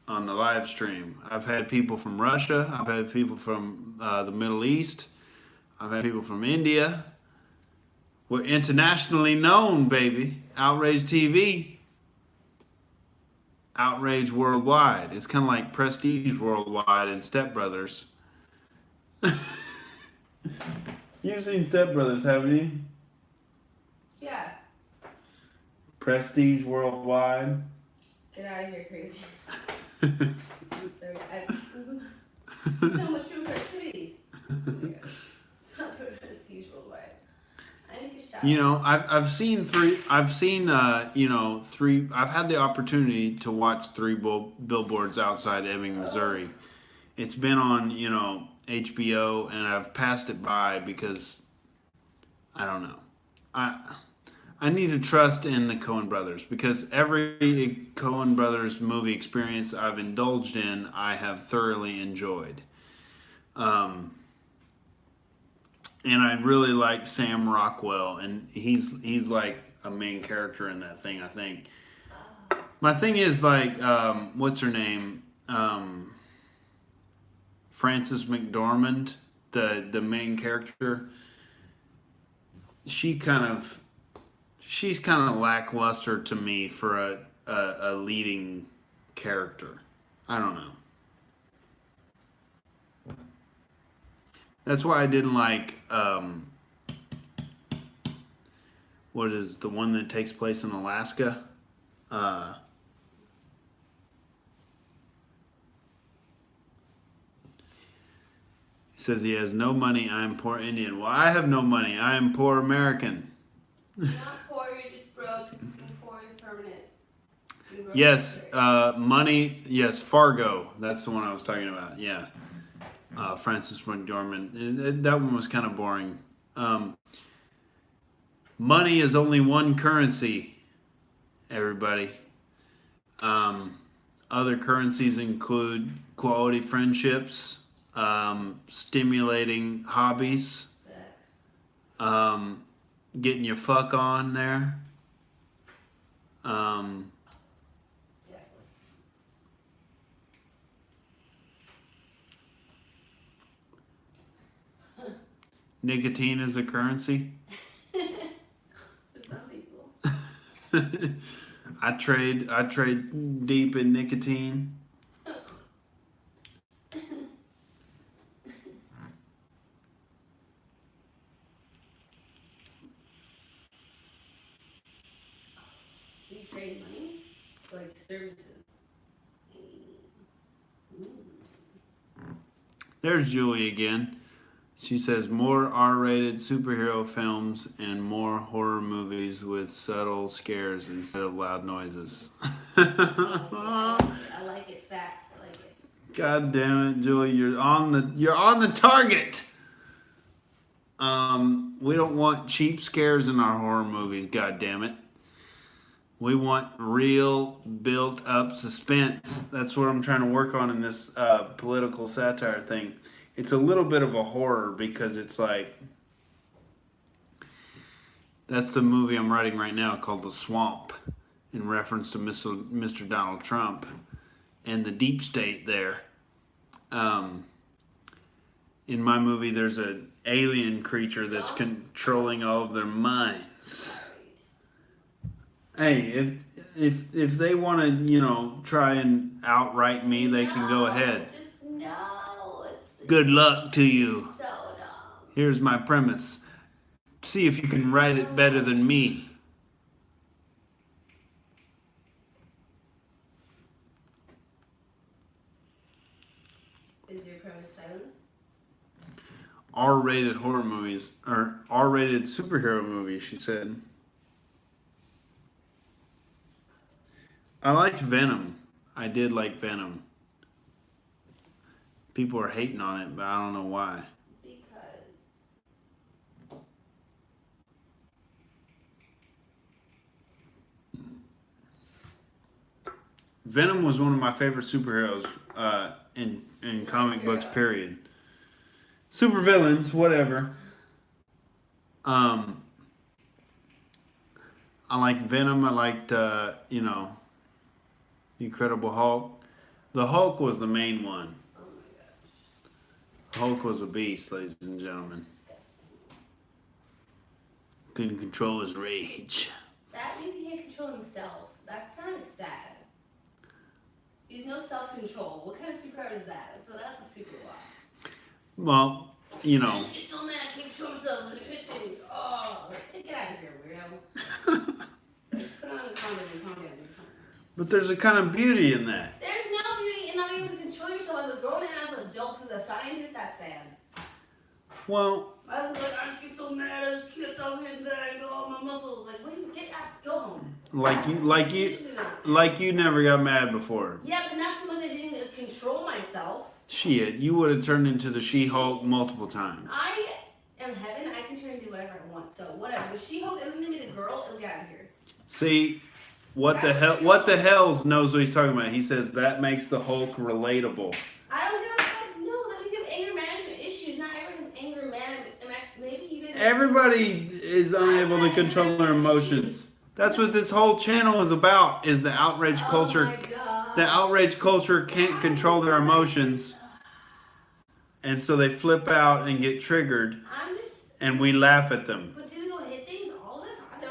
on the live stream. I've had people from Russia. I've had people from the Middle East. I've had people from India. We're internationally known, baby. Outrage TV. Outrage Worldwide. It's kind of like Prestige Worldwide and Step Brothers. You've seen Step Brothers, haven't you? Yeah. Prestige Worldwide. Get out of here, crazy. I'm sorry. So much room for activities. Oh my gosh. Prestige Worldwide. You know, I've seen three. I've seen you know, three. I've had the opportunity to watch three billboards outside Ebbing, Missouri. It's been on, you know, HBO, and I've passed it by because I don't know. I need to trust in the Coen brothers because every Coen brothers movie experience I've indulged in, I have thoroughly enjoyed. And I really like Sam Rockwell, and he's like a main character in that thing, I think. My thing is like, what's her name? Frances McDormand, the main character. She's kind of lackluster to me for a leading character. I don't know. That's why I didn't like what is the one that takes place in Alaska? He says he has no money. I am poor Indian. Well, I have no money. I am poor American. You're not poor. You're just broke. And poor is permanent. Yes, money. Yes, Fargo. That's the one I was talking about. Yeah. Frances McDormand. That one was kind of boring. Money is only one currency, everybody. Other currencies include quality friendships, stimulating hobbies, getting your fuck on there. Nicotine is a currency. For some people. I trade deep in nicotine. You trade money for like services. There's Julie again. She says more R-rated superhero films and more horror movies with subtle scares instead of loud noises. I like it. Facts. I like it. God damn it, Julie, you're on the target. We don't want cheap scares in our horror movies, god damn it. We want real built up suspense. That's what I'm trying to work on in this political satire thing. It's a little bit of a horror because it's like, that's the movie I'm writing right now called The Swamp, in reference to Mr. Donald Trump and the deep state there. In my movie, there's an alien creature that's controlling all of their minds. Hey, if they want to, you know, try and outright me, they can go ahead. Just no. Good luck to you. So dumb. Here's my premise. See if you can write it better than me. Is your premise silence? R-rated horror movies, or R-rated superhero movies, she said. I liked Venom. I did like Venom. People are hating on it, but I don't know why. Because Venom was one of my favorite superheroes in comic books, period. Super villains, whatever. I liked Venom. I liked, you know, Incredible Hulk. The Hulk was the main one. Hulk was a beast, ladies and gentlemen. Couldn't control his rage. that means he can't control himself. That's kind of sad. He's no self-control. What kind of superpower is that? So that's a super loss. Well, you know. He just gets so mad, can't control himself, and hit things. Oh, get out of here, weirdo. Put on a condom and calm down. But there's a kind of beauty in that. There's no beauty in not being able to control yourself as a grown-ass adult, as a scientist. That's sad. Well, I was like, I just get so mad, I just kiss over his back, all my muscles. Like, what do you get out? Go home. Like you never got mad before. Yeah, but not so much I didn't control myself. Shit, you would have turned into the She-Hulk multiple times. I am heaven. I can turn into whatever I want. So whatever. The She-Hulk and then they made a girl. It'll get out of here. See, what the hells knows what he's talking about. He says that makes the Hulk relatable. I don't give a fuck. No, that means you have anger management issues. Not everyone has anger management. Maybe you guys. Everybody is unable to control their emotions. That's what this whole channel is about. Is the outrage culture? Oh my God. The outrage culture can't control their emotions, and so they flip out and get triggered. And we laugh at them. But do we go hit things? All of us? I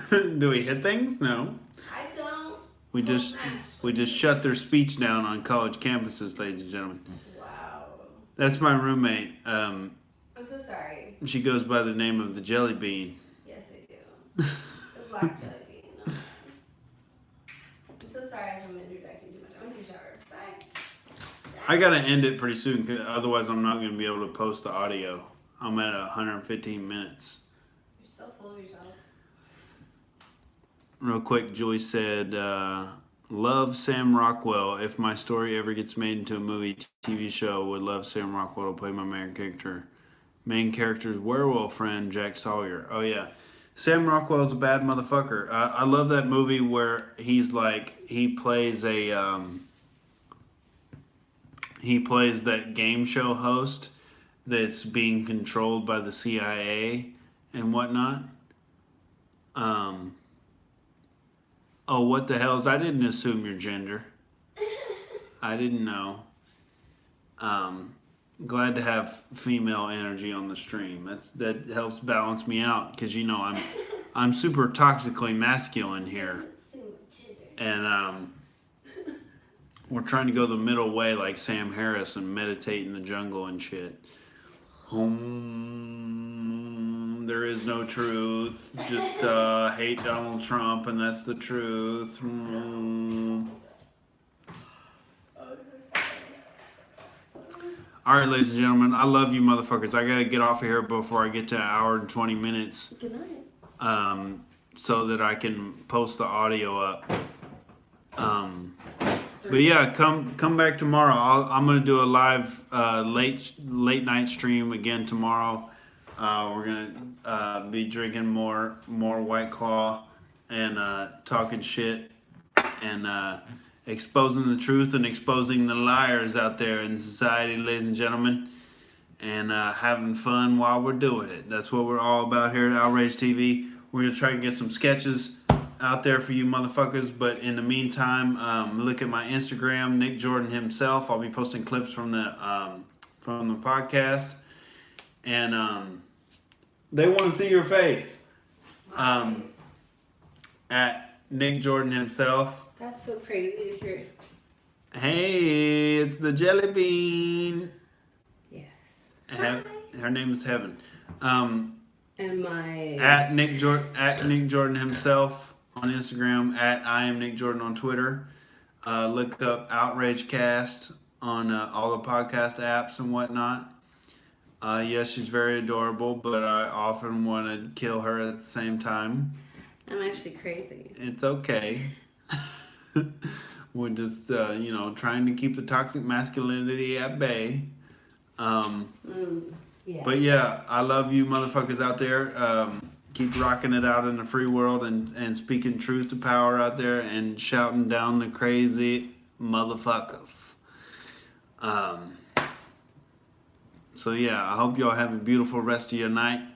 don't. Do we hit things? No. I don't. We just shut their speech down on college campuses, ladies and gentlemen. Wow. That's my roommate. I'm so sorry. She goes by the name of the Jelly Bean. Yes, I do. The black jelly bean. No. I'm so sorry I'm interjecting too much. I'm going to shower. Bye. I gotta end it pretty soon, 'cause otherwise I'm not gonna be able to post the audio. I'm at 115 minutes. You're so full of yourself. Real quick, Joyce said, love Sam Rockwell. If my story ever gets made into a movie, TV show, would love Sam Rockwell to play my main character. Main character's werewolf friend, Jack Sawyer. Oh yeah. Sam Rockwell's a bad motherfucker. I love that movie where he's like, he plays that game show host that's being controlled by the CIA and whatnot. Oh, what the hell? I didn't assume your gender. I didn't know. Glad to have female energy on the stream. That helps balance me out, because you know I'm super toxically masculine here, and we're trying to go the middle way like Sam Harris and meditate in the jungle and shit. There is no truth. Just hate Donald Trump, and that's the truth. All right, ladies and gentlemen, I love you motherfuckers. I gotta get off of here before I get to an hour and 20 minutes. Good night. So that I can post the audio up. But yeah, come back tomorrow. I'm gonna do a live late night stream again tomorrow. We're gonna be drinking more White Claw and talking shit and exposing the truth and exposing the liars out there in society, ladies and gentlemen, and having fun while we're doing it. That's what we're all about here at Outrage TV. We're gonna try and get some sketches out there for you motherfuckers, but in the meantime, look at my Instagram, Nick Jordan himself. I'll be posting clips from the podcast, and they want to see your face. At Nick Jordan himself. That's so crazy to hear. Hey, it's the Jelly Bean. Yes. Her name is Heaven. And my at Nick Jordan himself on Instagram, at I am Nick Jordan on Twitter. Look up Outrage Cast on all the podcast apps and whatnot. Yes, she's very adorable, but I often want to kill her at the same time. I'm actually crazy. It's okay. We're just, trying to keep the toxic masculinity at bay. Yeah. But yeah, I love you motherfuckers out there. Keep rocking it out in the free world and speaking truth to power out there and shouting down the crazy motherfuckers. So yeah, I hope y'all have a beautiful rest of your night.